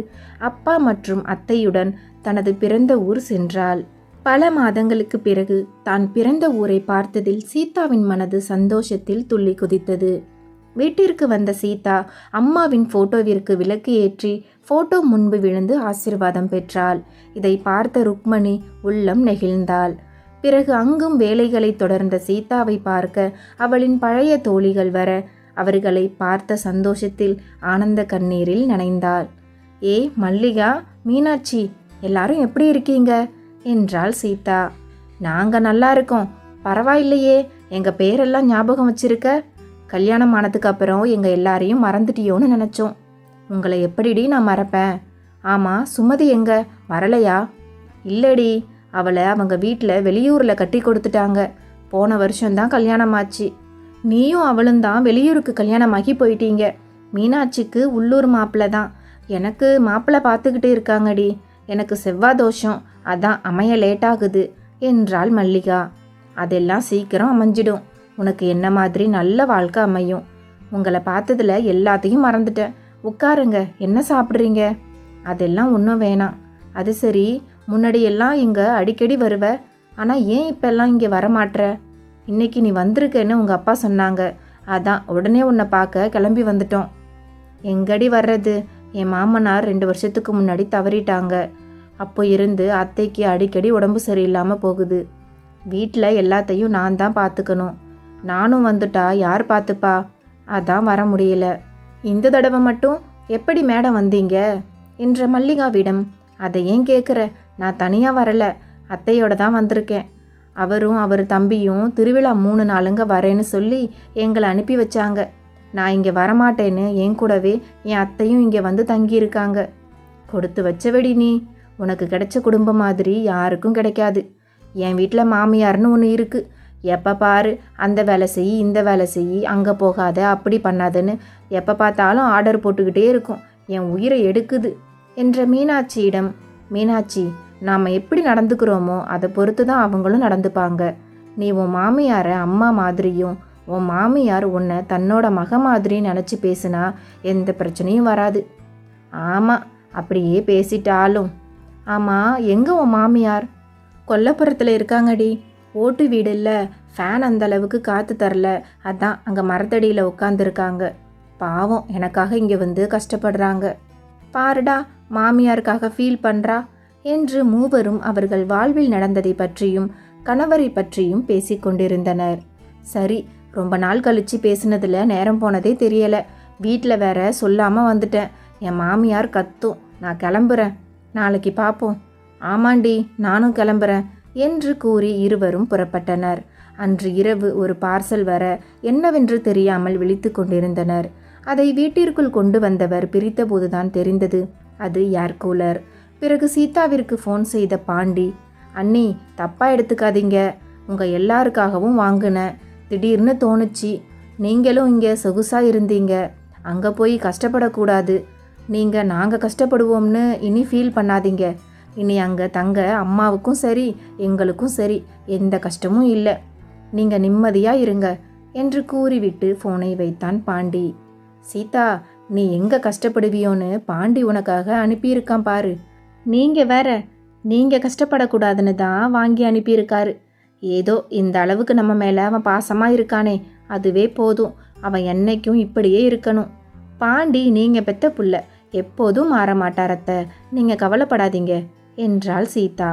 Speaker 1: அப்பா மற்றும் அத்தையுடன் தனது பிறந்த ஊர் சென்றாள். பல மாதங்களுக்கு பிறகு தான் பிறந்த ஊரை பார்த்ததில் சீதாவின் மனது சந்தோஷத்தில் துள்ளி குதித்தது. வீட்டிற்கு வந்த சீதா அம்மாவின் போட்டோவிற்கு விளக்கு ஏற்றி போட்டோ முன்பு விழுந்து ஆசீர்வாதம் பெற்றாள். இதை பார்த்த ருக்மணி உள்ளம் நெகிழ்ந்தாள். பிறகு அங்கும் வேலைகளை தொடர்ந்த சீதாவை பார்க்க அவளின் பழைய தோழிகள் வர அவர்களை பார்த்த சந்தோஷத்தில் ஆனந்த கண்ணீரில் நனைந்தாள். ஏ மல்லிகா, மீனாட்சி, எல்லாரும் எப்படி இருக்கீங்க என்றாள் சீதா. நாங்க நல்லா இருக்கோம். பரவாயில்லையே, எங்க பேரெல்லாம் ஞாபகம் வச்சிருக்க. கல்யாணம் ஆனதுக்கு அப்புறம் எங்க எல்லாரையும் மறந்துட்டியோன்னு நினைச்சோம். உங்களை எப்படிடி நான் மறப்பேன்? ஆமா, சுமதி எங்க வரலையா? இல்லடி, அவளை அவங்க வீட்டில் வெளியூரில் கட்டி கொடுத்துட்டாங்க. போன வருஷம்தான் கல்யாணம் ஆச்சு. நீயும் அவளும் தான் வெளியூருக்கு கல்யாணமாகி போயிட்டீங்க. மீனாட்சிக்கு உள்ளூர் மாப்பிள்ளை தான். எனக்கு மாப்பிள்ளை பார்த்துக்கிட்டு இருக்காங்கடி. எனக்கு செவ்வாய் தோஷம், அதான் அமைய லேட்டாகுது என்றாள் மல்லிகா. அதெல்லாம் சீக்கிரம் அமைஞ்சிடும். உனக்கு என்ன மாதிரி நல்ல வாழ்க்கை அமையும். உங்களை பார்த்ததில் எல்லாத்தையும் மறந்துட்டேன். உட்காருங்க, என்ன சாப்பிட்றீங்க? அதெல்லாம் ஒன்றும் வேணாம். அது சரி, முன்னாடியெல்லாம் இங்கே அடிக்கடி வருவ, ஆனால் ஏன் இப்பெல்லாம் இங்கே வரமாட்ற? இன்னைக்கு நீ வந்திருக்கேன்னு உங்கள் அப்பா சொன்னாங்க. அதான் உடனே உன்னை பார்க்க கிளம்பி வந்துட்டோம். எங்கடி வர்றது? என் மாமனார் 2 வருஷத்துக்கு முன்னாடி தவறிட்டாங்க. அப்போ இருந்து அத்தைக்கு அடிக்கடி உடம்பு சரியில்லாமல் போகுது. வீட்டில் எல்லாத்தையும் நான் தான் பார்த்துக்கணும். நானும் வந்துட்டா யார் பார்த்துப்பா? அதான் வர முடியல. இந்த தடவை மட்டும் எப்படி மேடம் வந்தீங்க என்ற மல்லிகாவிடம், அதை ஏன் கேட்குற? நான் தனியாக வரல, அத்தையோட தான் வந்திருக்கேன். அவரும் அவர் தம்பியும் திருவிழா 3 நாளுங்க வரேன்னு சொல்லி எங்களை அனுப்பி வச்சாங்க. நான் இங்கே வரமாட்டேன்னு என் கூடவே என் அத்தையும் இங்கே வந்து தங்கியிருக்காங்க. கொடுத்து வச்சவடி நீ. உனக்கு கிடைச்ச குடும்பம் மாதிரி யாருக்கும் கிடைக்காது. என் வீட்டில் மாமியார்னு ஒன்று இருக்குது. எப்போ பாரு அந்த வேலை செய், இந்த வேலை செய், அங்கே போகாத, அப்படி பண்ணாதன்னு எப்போ பார்த்தாலும் ஆர்டர் போட்டுக்கிட்டே இருக்கும். என் உயிரை எடுக்குது என்ற மீனாட்சியிடம், மீனாட்சி, நாம் எப்படி நடந்துக்கிறோமோ அதை பொறுத்து தான் அவங்களும் நடந்துப்பாங்க. நீ உன் மாமியாரை அம்மா மாதிரியும் உன் மாமியார் உன்னை தன்னோட மக மாதிரி நினச்சி பேசுனா எந்த பிரச்சனையும் வராது. ஆமாம், அப்படியே பேசிட்டாலும். ஆமாம், எங்கே உன் மாமியார்? கொல்லப்புறத்தில் இருக்காங்கடி. ஓட்டு வீடு இல்லை, ஃபேன் அந்த அளவுக்கு காற்று தரல, அதான் அங்கே மரத்தடியில் உட்காந்துருக்காங்க. பாவம், எனக்காக இங்கே வந்து கஷ்டப்படுறாங்க. பாருடா, மாமியாருக்காக ஃபீல் பண்ணுறா என்று மூவரும் அவர்கள் வாழ்வில் நடந்ததை பற்றியும் கணவரை பற்றியும் பேசிக்கொண்டிருந்தனர். சரி, ரொம்ப நாள் கழித்து பேசினதில் நேரம் போனதே தெரியலை. வீட்டில் வேற சொல்லாமல் வந்துட்டேன். என் மாமியார் கத்தும். நான் கிளம்புறேன், நாளைக்கு பார்ப்போம். ஆமாண்டி, நானும் கிளம்புறேன் என்று கூறி இருவரும் புறப்பட்டனர். அன்று இரவு ஒரு பார்சல் வர என்னவென்று தெரியாமல் விழித்து கொண்டிருந்தனர். அதை வீட்டிற்குள் கொண்டு வந்தவர் பிரித்தபோதுதான் தெரிந்தது அது ஏர் கூலர். பிறகு சீதாவிற்கு ஃபோன் செய்த பாண்டி, அண்ணி தப்பாக எடுத்துக்காதீங்க, உங்கள் எல்லாருக்காகவும் வாங்கினேன். திடீர்னு தோணுச்சு, நீங்களும் இங்கே சொகுசாக இருந்தீங்க, அங்கே போய் கஷ்டப்படக்கூடாது. நீங்கள் நாங்கள் கஷ்டப்படுவோம்னு இனி ஃபீல் பண்ணாதீங்க. இனி அங்கே தங்க அம்மாவுக்கும் சரி எங்களுக்கும் சரி எந்த கஷ்டமும் இல்லை. நீங்கள் நிம்மதியாக இருங்க என்று கூறிவிட்டு ஃபோனை வைத்தான் பாண்டி. சீதா, நீ எங்கே கஷ்டப்படுவியோன்னு பாண்டி உனக்காக அனுப்பியிருக்கான் பாரு. நீங்கள் வேற, நீங்கள் கஷ்டப்படக்கூடாதுன்னு தான் வாங்கி அனுப்பியிருக்காரு. ஏதோ இந்த அளவுக்கு நம்ம மேலே அவன் பாசமாக இருக்கானே, அதுவே போதும். அவன் என்னைக்கும் இப்படியே இருக்கணும். பாண்டி நீங்கள் பெத்த புள்ள, எப்போதும் மாற மாட்டாரத்த, நீங்கள் கவலைப்படாதீங்க என்றாள் சீதா.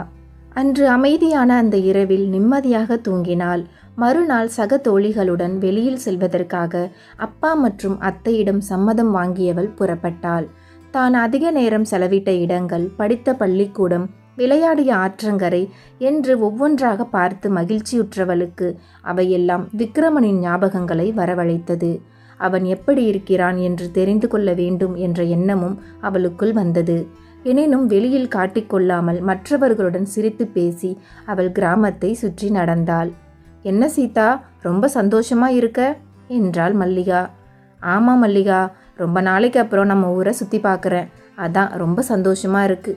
Speaker 1: அன்று அமைதியான அந்த இரவில் நிம்மதியாக தூங்கினாள். மறுநாள் சக தோழிகளுடன் வெளியில் செல்வதற்காக அப்பா மற்றும் அத்தையிடம் சம்மதம் வாங்கியவள் புறப்பட்டாள். தான் அதிக நேரம் செலவிட்ட இடங்கள், படித்த பள்ளிக்கூடம், விளையாடிய ஆற்றங்கரை என்று ஒவ்வொன்றாக பார்த்து மகிழ்ச்சியுற்றவளுக்கு அவையெல்லாம் விக்ரமனின் ஞாபகங்களை வரவழைத்தது. அவன் எப்படி இருக்கிறான் என்று தெரிந்து கொள்ள வேண்டும் என்ற எண்ணமும் அவளுக்குள் வந்தது. எனினும் வெளியில் காட்டிக்கொள்ளாமல் மற்றவர்களுடன் சிரித்து பேசி அவள் கிராமத்தை சுற்றி நடந்தாள். என்ன சீதா, ரொம்ப சந்தோஷமா இருக்க என்றாள் மல்லிகா. ஆமாம் மல்லிகா, ரொம்ப நாளைக்கு அப்புறம் நம்ம ஊரை சுற்றி பார்க்குறேன், அதான் ரொம்ப சந்தோஷமா இருக்கு.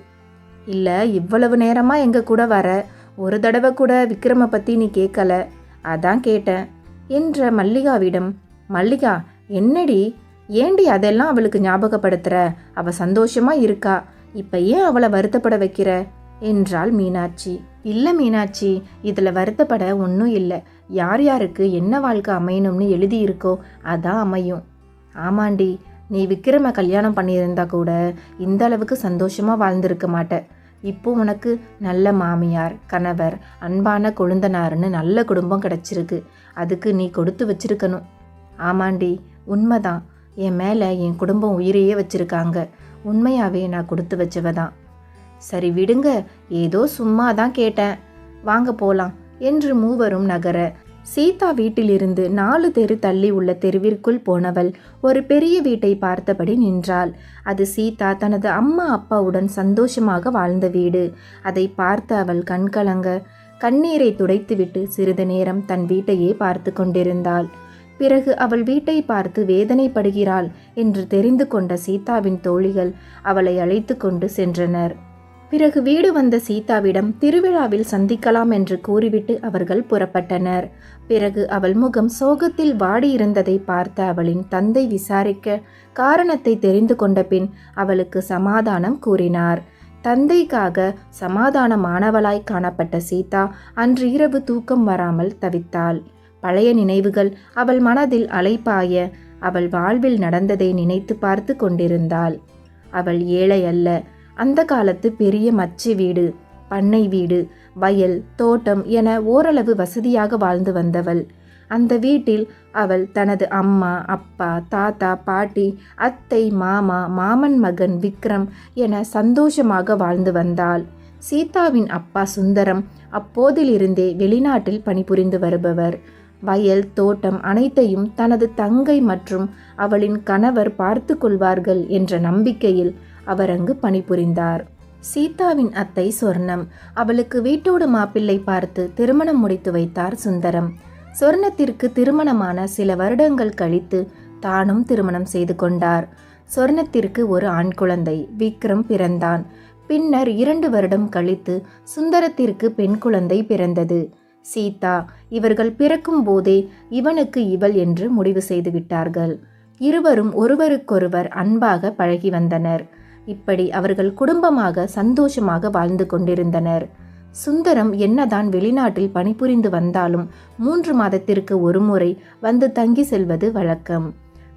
Speaker 1: இல்லை, இவ்வளவு நேரமாக எங்கள் கூட வர ஒரு தடவை கூட விக்ரமை பற்றி நீ கேட்கல, அதான் கேட்டேன் என்ற மல்லிகாவிடம், மல்லிகா என்னடி, ஏண்டி அதெல்லாம் அவளுக்கு ஞாபகப்படுத்துகிற? அவள் சந்தோஷமாக இருக்கா, இப்போ ஏன் அவளை வருத்தப்பட வைக்கிற என்றாள் மீனாட்சி. இல்லை மீனாட்சி, இதில் வருத்தப்பட ஒன்றும் இல்லை. யார் யாருக்கு என்ன வாழ்க்கை அமையணும்னு எழுதியிருக்கோ அதான் அமையும். ஆமாண்டி, நீ விக்ரம கல்யாணம் பண்ணியிருந்தா கூட இந்த அளவுக்கு சந்தோஷமாக வாழ்ந்திருக்க மாட்ட. இப்போ உனக்கு நல்ல மாமியார், கணவர், அன்பான கொழுந்தனாருன்னு நல்ல குடும்பம் கிடச்சிருக்கு. அதுக்கு நீ கொடுத்து வச்சிருக்கணும். ஆமாண்டி, உண்மைதான். என் மேலே என் குடும்பம் உயிரையே வச்சிருக்காங்க. உண்மையாகவே நான் கொடுத்து வச்சவதான். சரி விடுங்க, ஏதோ சும்மா தான் கேட்டேன், வாங்க போலாம் என்று மூவரும் நகர சீதா வீட்டிலிருந்து 4 தெரு தள்ளி உள்ள தெருவிற்குள் போனவள் ஒரு பெரிய வீட்டை பார்த்தபடி நின்றாள். அது சீதா தனது அம்மா அப்பாவுடன் சந்தோஷமாக வாழ்ந்த வீடு. அதை பார்த்து அவள் கண்கலங்க கண்ணீரை துடைத்துவிட்டு சிறிது நேரம் தன் வீட்டையே பார்த்து கொண்டிருந்தாள். பிறகு அவள் வீட்டை பார்த்து வேதனைப்படுகிறாள் என்று தெரிந்து கொண்ட சீதாவின் தோழிகள் அவளை அழைத்து கொண்டு சென்றனர். பிறகு வீடு வந்த சீதாவிடம் திருவிழாவில் சந்திக்கலாம் என்று கூறிவிட்டு அவர்கள் புறப்பட்டனர். பிறகு அவள் முகம் சோகத்தில் வாடியிருந்ததை பார்த்த அவளின் தந்தை விசாரிக்க காரணத்தை தெரிந்து கொண்ட பின் அவளுக்கு சமாதானம் கூறினார். தந்தைக்காக சமாதானமானவளாய் காணப்பட்ட சீதா அன்று இரவு தூக்கம் வராமல் தவித்தாள். பழைய நினைவுகள் அவள் மனதில் அலைப்பாய அவள் வாழ்வில் நடந்ததை நினைத்து பார்த்து கொண்டிருந்தாள். அவள் ஏழை அல்ல. அந்த காலத்து பெரிய மச்சி வீடு, பண்ணை வீடு, வயல், தோட்டம் என ஓரளவு வசதியாக வாழ்ந்து வந்தவள். அந்த வீட்டில் அவள் தனது அம்மா, அப்பா, தாத்தா, பாட்டி, அத்தை, மாமா, மாமன் மகன் விக்ரம் என சந்தோஷமாக வாழ்ந்து வந்தாள். சீதாவின் அப்பா சுந்தரம் அப்போதிலிருந்தே வெளிநாட்டில் பணிபுரிந்து வருபவர். வயல், தோட்டம் அனைத்தையும் தனது தங்கை மற்றும் அவளின் கணவர் பார்த்து கொள்வார்கள் என்ற நம்பிக்கையில் அவர் அங்கு பணிபுரிந்தார். சீதாவின் அத்தை சொர்ணம். அவளுக்கு வீட்டோடு மாப்பிள்ளை பார்த்து திருமணம் முடித்து வைத்தார் சுந்தரம். சொர்ணத்திற்கு திருமணமான சில வருடங்கள் கழித்து தானும் திருமணம் செய்து கொண்டார். சொர்ணத்திற்கு ஒரு ஆண் குழந்தை விக்ரம் பிறந்தான். பின்னர் 2 வருடம் கழித்து சுந்தரத்திற்கு பெண் குழந்தை பிறந்தது, சீதா. இவர்கள் பிறக்கும் போதே இவனுக்கு இவள் என்று முடிவு செய்து விட்டார்கள். இருவரும் ஒருவருக்கொருவர் அன்பாக பழகி வந்தனர். இப்படி அவர்கள் குடும்பமாக சந்தோஷமாக வாழ்ந்து கொண்டிருந்தனர். சுந்தரம் என்னதான் வெளிநாட்டில் பணிபுரிந்து வந்தாலும் 3 மாதத்திற்கு ஒரு முறை வந்து தங்கி செல்வது வழக்கம்.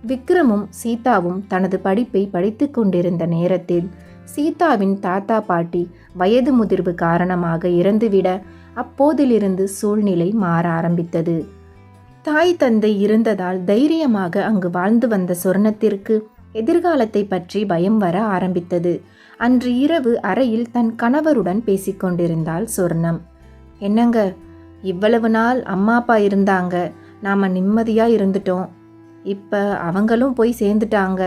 Speaker 1: விக்ரமும் சீதாவும் தனது படிப்பை படித்து கொண்டிருந்த நேரத்தில் சீதாவின் தாத்தா பாட்டி வயது முதிர்வு காரணமாக இறந்துவிட அப்போதிலிருந்து சூழ்நிலை மாற ஆரம்பித்தது. தாய் தந்தை இருந்ததால் தைரியமாக அங்கு வாழ்ந்து வந்த சொர்ணத்திற்கு எதிர்காலத்தை பற்றி பயம் வர ஆரம்பித்தது. அன்று இரவு அறையில் தன் கணவருடன் பேசிக்கொண்டிருந்தாள் சொர்ணம். என்னங்க, இவ்வளவு நாள் அம்மா அப்பா இருந்தாங்க, நாம நிம்மதியா இருந்துட்டோம். இப்ப அவங்களும் போய் சேர்ந்துட்டாங்க.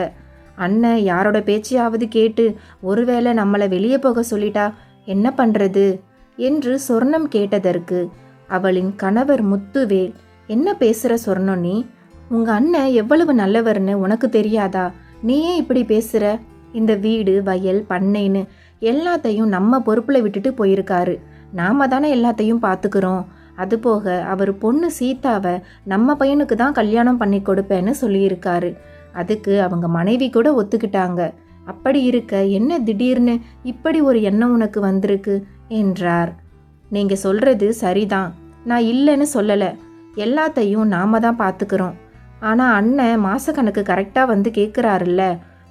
Speaker 1: அண்ணன் யாரோட பேச்சையாவது கேட்டு ஒருவேளை நம்மளை வெளியே போக சொல்லிட்டா என்ன பண்றது என்று சொர்ணம் கேட்டதற்கு அவளின் கணவர் முத்துவேல், என்ன பேசுற சொர்ணம் நீ? உங்க அண்ணன் எவ்வளவு நல்லவர்னு உனக்கு தெரியாதா? நீயே இப்படி பேசுற? இந்த வீடு வயல் பண்ணைன்னு எல்லாத்தையும் நம்ம பொறுப்புல விட்டுட்டு போயிருக்காரு. நாம தானே எல்லாத்தையும் பார்த்துக்கிறோம். அதுபோக அவர் பொண்ணு சீதாவை நம்ம பையனுக்கு தான் கல்யாணம் பண்ணி கொடுப்பேன்னு சொல்லியிருக்காரு. அதுக்கு அவங்க மனைவி கூட ஒத்துக்கிட்டாங்க. அப்படி இருக்க என்ன திடீர்னு இப்படி ஒரு எண்ணம் உனக்கு வந்திருக்கு என்றார். நீங்க சொல்றது சரிதான், நான் இல்லைன்னு சொல்லல. எல்லாத்தையும் நாம தான் பார்த்துக்கிறோம். ஆனா அண்ணன் மாசக்கணக்கு கரெக்டா வந்து கேட்குறாருல்ல,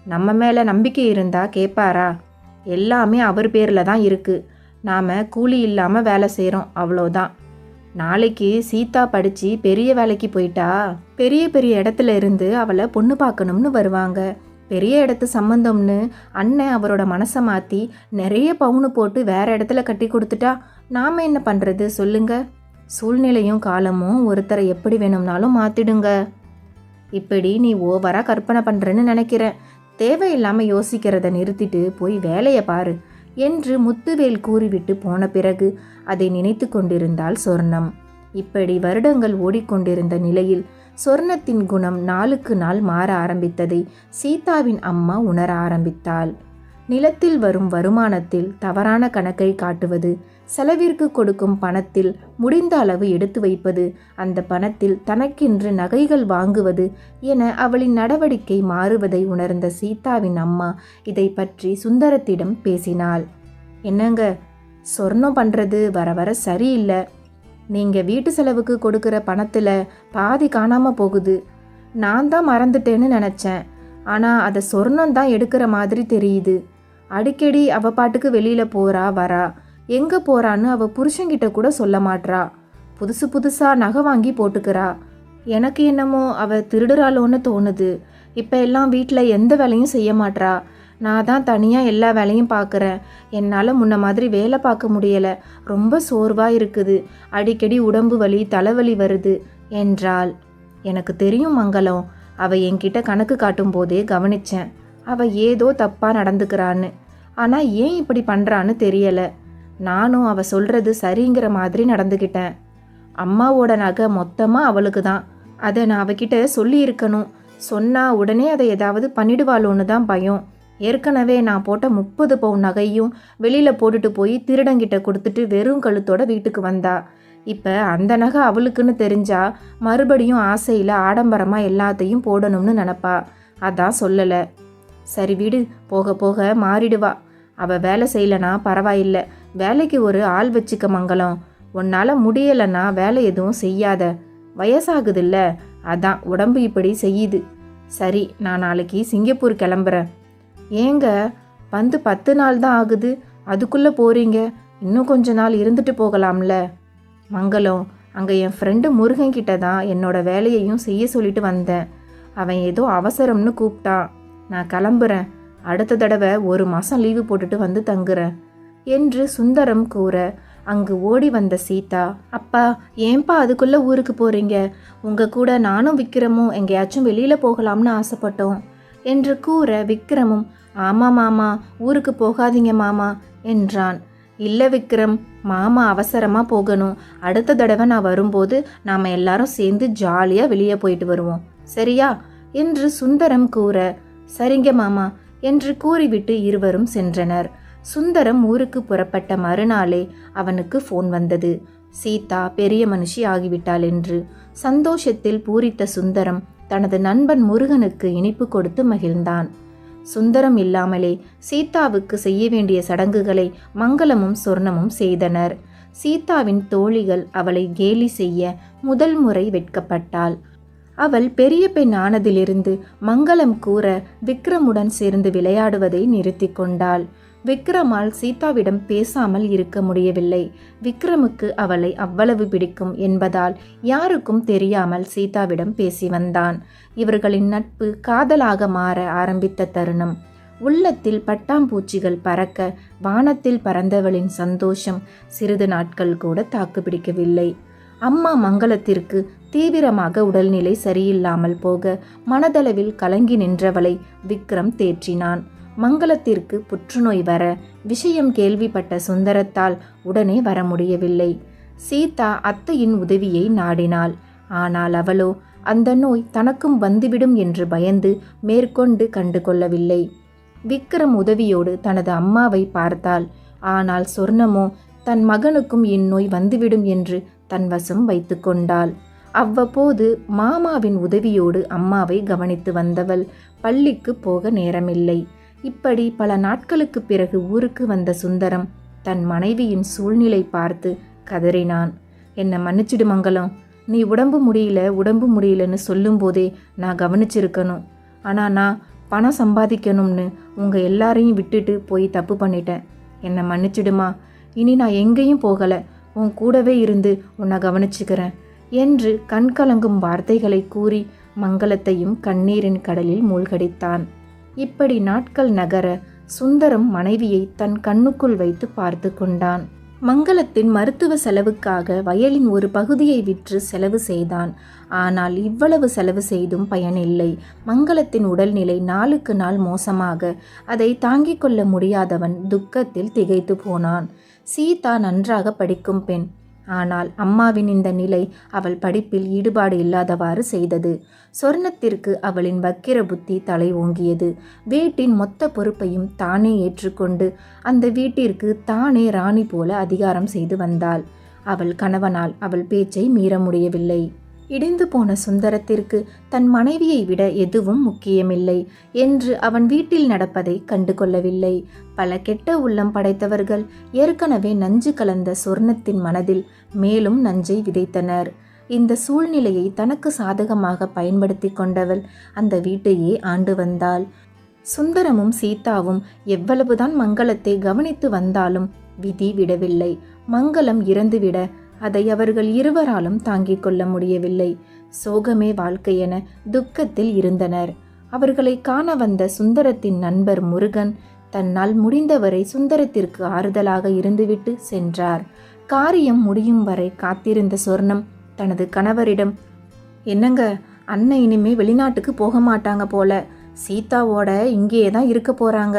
Speaker 1: நம்ம மேல நம்பிக்கை இருந்தா கேட்பாரா? எல்லாமே அவர் பேர்ல தான் இருக்கு. நாம கூலி இல்லாம வேலை செய்கிறோம், அவ்வளோதான். நாளைக்கு சீதா படிச்சு பெரிய வேலைக்கு போயிட்டா பெரிய பெரிய இடத்துல இருந்து அவளை பொண்ணு பார்க்கணும்னு வருவாங்க. பெரிய இடத்து சம்பந்தம்னு அண்ணன் அவரோட மனசை மாற்றி நிறைய பவுனு போட்டு வேற இடத்துல கட்டி கொடுத்துட்டா நாம என்ன பண்ணுறது சொல்லுங்க? சூழ்நிலையும் காலமும் ஒருத்தரை எப்படி வேணும்னாலும் மாற்றிடுங்க. இப்படி நீ ஓவராக கற்பனை பண்ணுறேன்னு நினைக்கிறேன். தேவையில்லாமல் யோசிக்கிறத நிறுத்திட்டு போய் வேலையை பாரு என்று முத்துவேல் கூறிவிட்டு போன பிறகு அதை நினைத்து கொண்டிருந்தாள் சொர்ணம். இப்படி வருடங்கள் ஓடிக்கொண்டிருந்த நிலையில் சொர்ணத்தின் குணம் நாளுக்கு நாள் மாற ஆரம்பித்ததை சீதாவின் அம்மா உணர ஆரம்பித்தாள். நிலத்தில் வரும் வருமானத்தில் தவறான கணக்கை காட்டுவது, செலவிற்கு கொடுக்கும் பணத்தில் முடிந்த அளவு எடுத்து வைப்பது, அந்த பணத்தில் தனக்கென்று நகைகள் வாங்குவது என அவளின் நடவடிக்கை மாறுவதை உணர்ந்த சீதாவின் அம்மா இதை பற்றி சுந்தரத்திடம் பேசினாள். என்னங்க, சொர்ணம் பண்ணுறது வர வர சரியில்லை. நீங்கள் வீட்டு செலவுக்கு கொடுக்குற பணத்தில் பாதி காணாமல் போகுது. நான் தான் மறந்துட்டேன்னு நினச்சேன். ஆனால் அதை சொர்ணம் தான் எடுக்கிற மாதிரி தெரியுது. அடிக்கடி அவ பாட்டுக்கு வெளியில் போகிறா வரா. எங்கே போகிறான்னு அவள் புருஷங்கிட்ட கூட சொல்ல மாட்றா. புதுசு புதுசாக நகை வாங்கி போட்டுக்கிறா. எனக்கு என்னமோ அவள் திருடுறாளோன்னு தோணுது. இப்போ எல்லாம் வீட்டில் எந்த வேலையும் செய்ய மாட்றா. நான் தான் தனியாக எல்லா வேலையும் பார்க்குறேன். என்னால் முன்ன மாதிரி வேலை பார்க்க முடியலை. ரொம்ப சோர்வாக இருக்குது. அடிக்கடி உடம்பு வலி தலைவலி வருது என்றாள். எனக்கு தெரியும் மங்களம், அவள் என்கிட்ட கணக்கு காட்டும் போதே கவனித்தேன். அவள் ஏதோ தப்பாக நடந்துக்கிறான்னு. ஆனால் ஏன் இப்படி பண்ணுறான்னு தெரியலை. நானும் அவள் சொல்கிறது சரிங்கிற மாதிரி நடந்துக்கிட்டேன். அம்மாவோட நகை மொத்தமாக அவளுக்கு தான். அதை நான் அவகிட்ட சொல்லியிருக்கணும். சொன்னால் உடனே அதை ஏதாவது பண்ணிடுவாளோன்னு தான் பயம். ஏற்கனவே நான் போட்ட 30 பவுன் நகையும் வெளியில் போட்டுட்டு போய் திருடங்கிட்ட கொடுத்துட்டு வெறும் கழுத்தோட வீட்டுக்கு வந்தா. இப்போ அந்த நகை அவளுக்குன்னு தெரிஞ்சா மறுபடியும் ஆசையில் ஆடம்பரமாக எல்லாத்தையும் போடணும்னு நினப்பா. அதான் சொல்லலை. சரி விடு, போக போக மாறிடுவா. அவள் வேலை செய்யலைனா பரவாயில்லை. வேலைக்கு ஒரு ஆள் வச்சுக்க மங்களம். உன்னால் முடியலைன்னா வேலை எதுவும் செய்யாத. வயசாகுதில்ல, அதான் உடம்பு இப்படி செய்யுது. சரி, நான் நாளைக்கு சிங்கப்பூர் கிளம்புறேன். ஏங்க, வந்து 10 நாள் தான் ஆகுது, அதுக்குள்ளே போகிறீங்க? இன்னும் கொஞ்ச நாள் இருந்துட்டு போகலாம்ல. மங்களம், அங்கே என் ஃப்ரெண்டு முருகன்கிட்ட தான் என்னோட வேலையையும் செய்ய சொல்லிட்டு வந்தேன். அவன் ஏதோ அவசரம்னு கூப்பிட்டான். நான் கிளம்புறேன். அடுத்த தடவை 1 மாதம் லீவு போட்டுட்டு வந்து தங்குறேன் என்று சுந்தரம் கூற அங்கு ஓடி வந்த சீதா, அப்பா ஏன்பா அதுக்குள்ளே ஊருக்கு போகிறீங்க? உங்கள் கூட நானும் விக்ரமும் எங்கேயாச்சும் வெளியில் போகலாம்னு ஆசைப்பட்டோம் என்று கூற விக்ரமும், ஆமா மாமா, ஊருக்கு போகாதீங்க மாமா என்றான். இல்லை விக்ரம், மாமா அவசரமாக போகணும். அடுத்த தடவை நான் வரும்போது நாம் எல்லாரும் சேர்ந்து ஜாலியாக வெளியே போயிட்டு வருவோம், சரியா என்று சுந்தரம் கூற, சரிங்க மாமா என்று கூறிவிட்டு இருவரும் சென்றனர். சுந்தரம் ஊருக்கு புறப்பட்ட மறுநாளே அவனுக்கு ஃபோன் வந்தது. சீதா பெரிய மனுஷி ஆகிவிட்டாள் என்று. சந்தோஷத்தில் பூரித்த சுந்தரம் தனது நண்பன் முருகனுக்கு இனிப்பு கொடுத்து மகிழ்ந்தான். சுந்தரம் இல்லாமலே சீதாவுக்கு செய்ய வேண்டிய சடங்குகளை மங்களமும் சொர்ணமும் செய்தனர். சீதாவின் தோழிகள் அவளை கேலி செய்ய முதல் முறை வெட்கப்பட்டாள். அவள் பெரிய பெண் ஆனதிலிருந்து மங்களம் கூற விக்ரமுடன் சேர்ந்து விளையாடுவதை நிறுத்தி கொண்டாள். விக்ரமால் சீதாவிடம் பேசாமல் இருக்க முடியவில்லை. விக்ரமுக்கு அவளை அவ்வளவு பிடிக்கும் என்பதால் யாருக்கும் தெரியாமல் சீதாவிடம் பேசி வந்தான். இவர்களின் நட்பு காதலாக மாற ஆரம்பித்த தருணம். உள்ளத்தில் பட்டாம்பூச்சிகள் பறக்க வானத்தில் பறந்தவளின் சந்தோஷம் சிறிது நாட்கள் கூட தாக்குப்பிடிக்கவில்லை. அம்மா மங்களத்திற்கு தீவிரமாக உடல்நிலை சரியில்லாமல் போக மனதளவில் கலங்கி நின்றவளை விக்ரம் தேற்றினான். மங்களத்திற்கு புற்றுநோய் வர விஷயம் கேள்விப்பட்ட சுந்தரத்தால் உடனே வர முடியவில்லை. சீதா அத்தையின் உதவியை நாடினாள். ஆனால் அவளோ அந்த நோய் தனக்கும் வந்துவிடும் என்று பயந்து மேற்கொண்டு கண்டு கொள்ளவில்லை. விக்ரம் உதவியோடு தனது அம்மாவை பார்த்தாள். ஆனால் சொர்ணமோ தன் மகனுக்கும் இந்நோய் வந்துவிடும் என்று தன் வசம் வைத்து கொண்டாள். அவ்வப்போது மாமாவின் உதவியோடு அம்மாவை கவனித்து வந்தவள் பள்ளிக்கு போக நேரமில்லை. இப்படி பல நாட்களுக்கு பிறகு ஊருக்கு வந்த சுந்தரம் தன் மனைவியின் சூழ்நிலை பார்த்து கதறினான். என்னை மன்னிச்சிடு மங்களம், நீ உடம்பு முடியலன்னு சொல்லும்போதே நான் கவனிச்சிருக்கணும். ஆனால் நான் பணம் சம்பாதிக்கணும்னு உங்கள் எல்லாரையும் விட்டுட்டு போய் தப்பு பண்ணிட்டேன். என்னை மன்னிச்சிடுமா, இனி நான் எங்கேயும் போகலை, உன் கூடவே இருந்து உன்னை கவனிச்சுக்கிறேன் என்று கண்கலங்கும் வார்த்தைகளை கூறி மங்களத்தையும் கண்ணீரின் கடலில் மூழ்கடித்தான். இப்படி நாட்கள் நகர சுந்தரம் மனைவியை தன் கண்ணுக்குள் வைத்து பார்த்து கொண்டான். மங்களத்தின் மருத்துவ செலவுக்காக வயலின் ஒரு பகுதியை விற்று செலவு செய்தான். ஆனால் இவ்வளவு செலவு செய்தும் பயனில்லை. மங்களத்தின் உடல்நிலை நாளுக்கு நாள் மோசமாக அதை தாங்கிக் கொள்ள முடியாதவன் துக்கத்தில் திகைத்து போனான். சீதா நன்றாக படிக்கும் பெண். ஆனால் அம்மாவின் இந்த நிலை அவள் படிப்பில் ஈடுபாடு இல்லாதவாறு செய்தது. சொர்ணத்திற்கு அவளின் வக்கிர புத்தி தலை ஓங்கியது. வீட்டின் மொத்த பொறுப்பையும் தானே ஏற்றுக்கொண்டு அந்த வீட்டிற்கு தானே ராணி போல அதிகாரம் செய்து வந்தாள். அவள் கணவனால் அவள் பேச்சை மீற முடியவில்லை. இடிந்து போன சுந்தரத்திற்கு தன் மனைவியை விட எதுவும் முக்கியமில்லை என்று அவன் வீட்டில் நடப்பதை கண்டு கொள்ளவில்லை. பல கெட்ட உள்ளம் படைத்தவர்கள் ஏற்கனவே நஞ்சு கலந்த சொர்ணத்தின் மனதில் மேலும் நஞ்சை விதைத்தனர். இந்த சூழ்நிலையை தனக்கு சாதகமாக பயன்படுத்தி கொண்டவள் அந்த வீட்டையே ஆண்டு வந்தாள். சுந்தரமும் சீதாவும் எவ்வளவுதான் மங்களத்தை கவனித்து வந்தாலும் விதி விடவில்லை. மங்களம் இறந்துவிட அதை அவர்கள் இருவராலும் தாங்கிக் கொள்ள முடியவில்லை. சோகமே வாழ்க்கையென துக்கத்தில் இருந்தனர். அவர்களை காண வந்த சுந்தரத்தின் நண்பர் முருகன் தன்னால் முடிந்தவரை சுந்தரத்திற்கு ஆறுதலாக இருந்துவிட்டு சென்றார். காரியம் முடியும் வரை காத்திருந்த சொர்ணம் தனது கணவரிடம், என்னங்க, அண்ணன் இனிமே வெளிநாட்டுக்கு போக மாட்டாங்க போல, சீதாவோட இங்கேயே தான் இருக்க போறாங்க.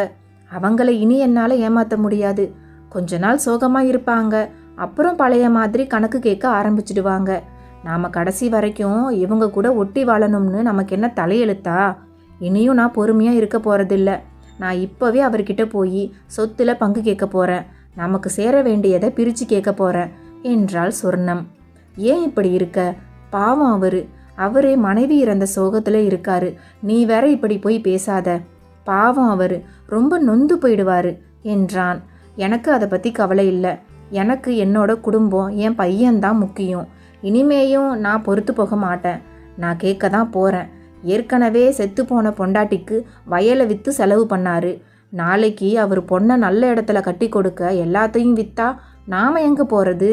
Speaker 1: அவங்கள இனி என்னால் ஏமாற்ற முடியாது. கொஞ்ச நாள் சோகமாக இருப்பாங்க, அப்புறம் பழைய மாதிரி கணக்கு கேட்க ஆரம்பிச்சிடுவாங்க. நாம் கடைசி வரைக்கும் இவங்க கூட ஒட்டி வாழணும்னு நமக்கு என்ன தலையெழுத்தா? இனியும் நான் பொறுமையாக இருக்க போகிறதில்ல. நான் இப்போவே அவர்கிட்ட போய் சொத்துல பங்கு கேட்க போகிறேன். நமக்கு சேர வேண்டியதை பிரித்து கேட்க போகிறேன் என்றாள் சொர்ணம். ஏன் இப்படி இருக்க? பாவம் அவரே மனைவி இறந்த சோகத்தில் இருக்காரு. நீ வேற இப்படி போய் பேசாத. பாவம் ரொம்ப நொந்து போயிடுவார் என்றான். எனக்கு அதை பற்றி கவலை இல்லை. எனக்கு என்னோட குடும்பம், என் பையன்தான் முக்கியம். இனிமேயும் நான் பொறுத்து போக மாட்டேன். நான் கேட்க தான் போகிறேன். ஏற்கனவே செத்து போன பொண்டாட்டிக்கு வயலை விற்று செலவு பண்ணாரு. நாளைக்கு அவர் பொண்ணை நல்ல இடத்துல கட்டி கொடுக்க எல்லாத்தையும் விற்றா நாம் எங்கே போகிறது?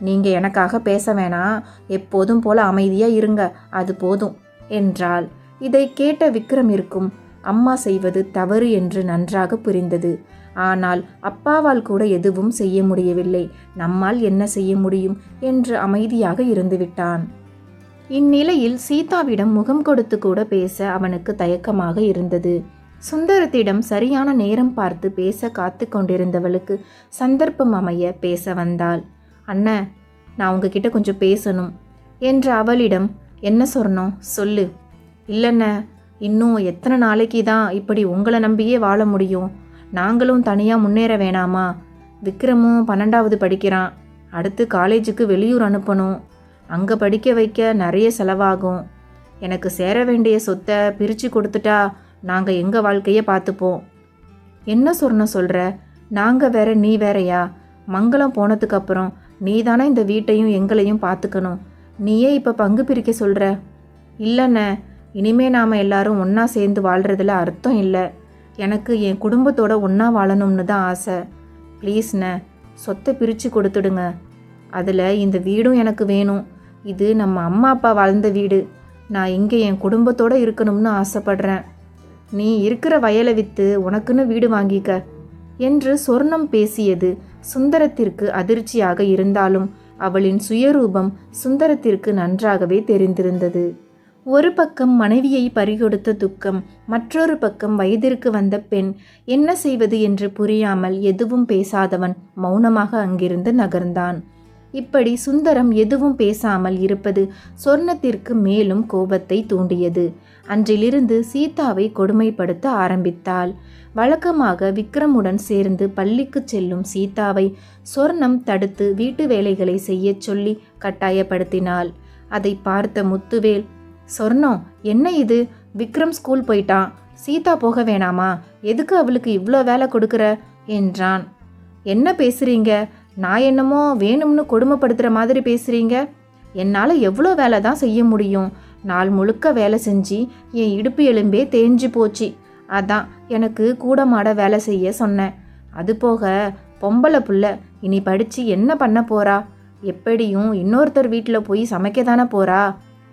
Speaker 1: நீங்கள் எனக்காக பேச வேணாம், எப்போதும் போல அமைதியாக இருங்க, அது போதும் என்றாள். இதை கேட்ட விக்ரமிற்கும் அம்மா செய்வது தவறு என்று நன்றாக புரிந்தது. ஆனால் அப்பாவால் கூட எதுவும் செய்ய முடியவில்லை. நம்மால் என்ன செய்ய முடியும் என்று அமைதியாக இருந்துவிட்டான். இந்நிலையில் சீதாவிடம் முகம் கொடுத்து கூட பேச அவனுக்கு தயக்கமாக இருந்தது. சுந்தரத்திடம் சரியான நேரம் பார்த்து பேச காத்து கொண்டிருந்தவளுக்கு சந்தர்ப்பம் அமைய பேச வந்தாள். அண்ணா, நான் உங்ககிட்ட கொஞ்சம் பேசணும் என்ற அவளிடம், என்ன சொன்னோம் சொல்லு. இல்லைண்ண, இன்னும் எத்தனை நாளைக்கு தான் இப்படி உங்களை நம்பியே வாழ முடியும்? நாங்களும் தனியாக முன்னேற வேணாமா? விக்ரமும் 12வது படிக்கிறான். அடுத்து காலேஜுக்கு வெளியூர் அனுப்பணும். அங்கே படிக்க வைக்க நிறைய செலவாகும். எனக்கு சேர வேண்டிய சொத்தை பிரித்து கொடுத்துட்டா நாங்கள் எங்கள் வாழ்க்கையை பார்த்துப்போம். என்ன சொல்கிற? நாங்கள் வேற நீ வேறையா? மங்களம் போனதுக்கப்புறம் நீ தானே இந்த வீட்டையும் எங்களையும் பார்த்துக்கணும். நீயே இப்போ பங்கு பிரிக்க சொல்கிற? இல்லைண்ணே, இனிமே நாம் எல்லாரும் ஒன்றா சேர்ந்து வாழ்கிறதுல அர்த்தம் இல்லை. எனக்கு என் குடும்பத்தோட ஒன்றா வாழணும்னு தான் ஆசை. ப்ளீஸ்ண்ணே, சொத்தை பிரித்து கொடுத்துடுங்க. அதில் இந்த வீடும் எனக்கு வேணும். இது நம்ம அம்மா அப்பா வாழ்ந்த வீடு. நான் இங்கே என் குடும்பத்தோடு இருக்கணும்னு ஆசைப்படுறேன். நீ இருக்கிற வயலை விற்று உனக்குன்னு வீடு வாங்கிக்க என்று சொர்ணம் பேசியது சுந்தரத்திற்கு அதிர்ச்சியாக இருந்தாலும் அவளின் சுயரூபம் சுந்தரத்திற்கு நன்றாகவே தெரிந்திருந்தது. ஒரு பக்கம் மனைவியை பறிகொடுத்த துக்கம், மற்றொரு பக்கம் வயதிற்கு வந்த பெண். என்ன செய்வது என்று புரியாமல் எதுவும் பேசாதவன் மௌனமாக அங்கிருந்து நகர்ந்தான். இப்படி சுந்தரம் எதுவும் பேசாமல் இருப்பது சொர்ணத்திற்கு மேலும் கோபத்தை தூண்டியது. அன்றிலிருந்து சீதாவை கொடுமைப்படுத்த ஆரம்பித்தாள். வழக்கமாக விக்ரமுடன் சேர்ந்து பள்ளிக்கு செல்லும் சீதாவை சொர்ணம் தடுத்து வீட்டு வேலைகளை செய்ய சொல்லி கட்டாயப்படுத்தினாள். அதை பார்த்த முத்துவேல், சொர்ணம், என்ன இது? விக்ரம் ஸ்கூல் போயிட்டான், சீதா போக வேணாமா? எதுக்கு அவளுக்கு இவ்வளோ வேலை கொடுக்குற என்றான். என்ன பேசுறீங்க? நான் என்னமோ வேணும்னு கொடுமைப்படுத்துகிற மாதிரி பேசுகிறீங்க. என்னால் எவ்வளோ வேலை தான் செய்ய முடியும்? நாள் முழுக்க வேலை செஞ்சு என் இடுப்பு எலும்பே தேஞ்சு போச்சு. அதான் எனக்கு கூட மாட வேலை செய்ய சொன்னேன். அது போக பொம்பளை புள்ள இனி படித்து என்ன பண்ண போறா? எப்படியும் இன்னொருத்தர் வீட்டில் போய் சமைக்க தானே போறா.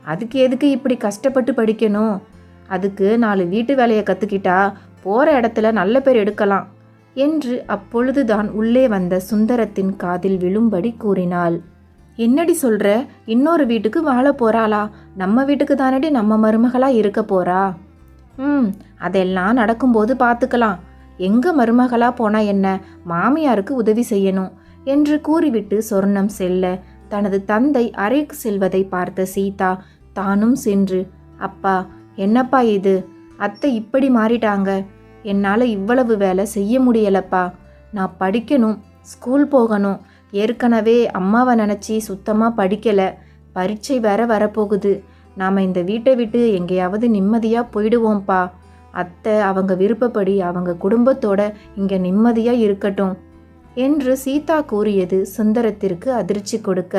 Speaker 1: அதுக்கு எதுக்கு இப்படி கஷ்டப்பட்டு படிக்கணும்? அதுக்கு 4 வீட்டு வேலையை கற்றுக்கிட்டா போகிற இடத்துல நல்ல பேர் எடுக்கலாம் என்று அப்பொழுதுதான் உள்ளே வந்த சுந்தரத்தின் காதில் விழும்படி கூறினாள். என்னடி சொல்கிற? இன்னொரு வீட்டுக்கு வாழ போகிறாளா? நம்ம வீட்டுக்கு தானடி நம்ம மருமகளாக இருக்க போகிறா. அதெல்லாம் நடக்கும்போது பார்த்துக்கலாம். எங்கே மருமகளாக போனால் என்ன, மாமியாருக்கு உதவி செய்யணும் என்று கூறிவிட்டு சொர்ணம் செல்ல தனது தந்தை அறைக்கு செல்வதை பார்த்த சீதா தானும் சென்று, அப்பா, என்னப்பா இது? அத்தை இப்படி மாறிட்டாங்க. என்னால் இவ்வளவு வேலை செய்ய முடியலப்பா. நான் படிக்கணும், ஸ்கூல் போகணும். ஏற்கனவே அம்மாவை நினச்சி சுத்தமாக படிக்கலை. பரீட்சை வேற வரப்போகுது. நாம் இந்த வீட்டை விட்டு எங்கேயாவது நிம்மதியாக போயிடுவோம்ப்பா. அத்தை அவங்க விருப்பப்படி அவங்க குடும்பத்தோட இங்கே நிம்மதியாக இருக்கட்டும் என்று சீதா கூறியது சுந்தரத்திற்கு அதிர்ச்சி கொடுக்க,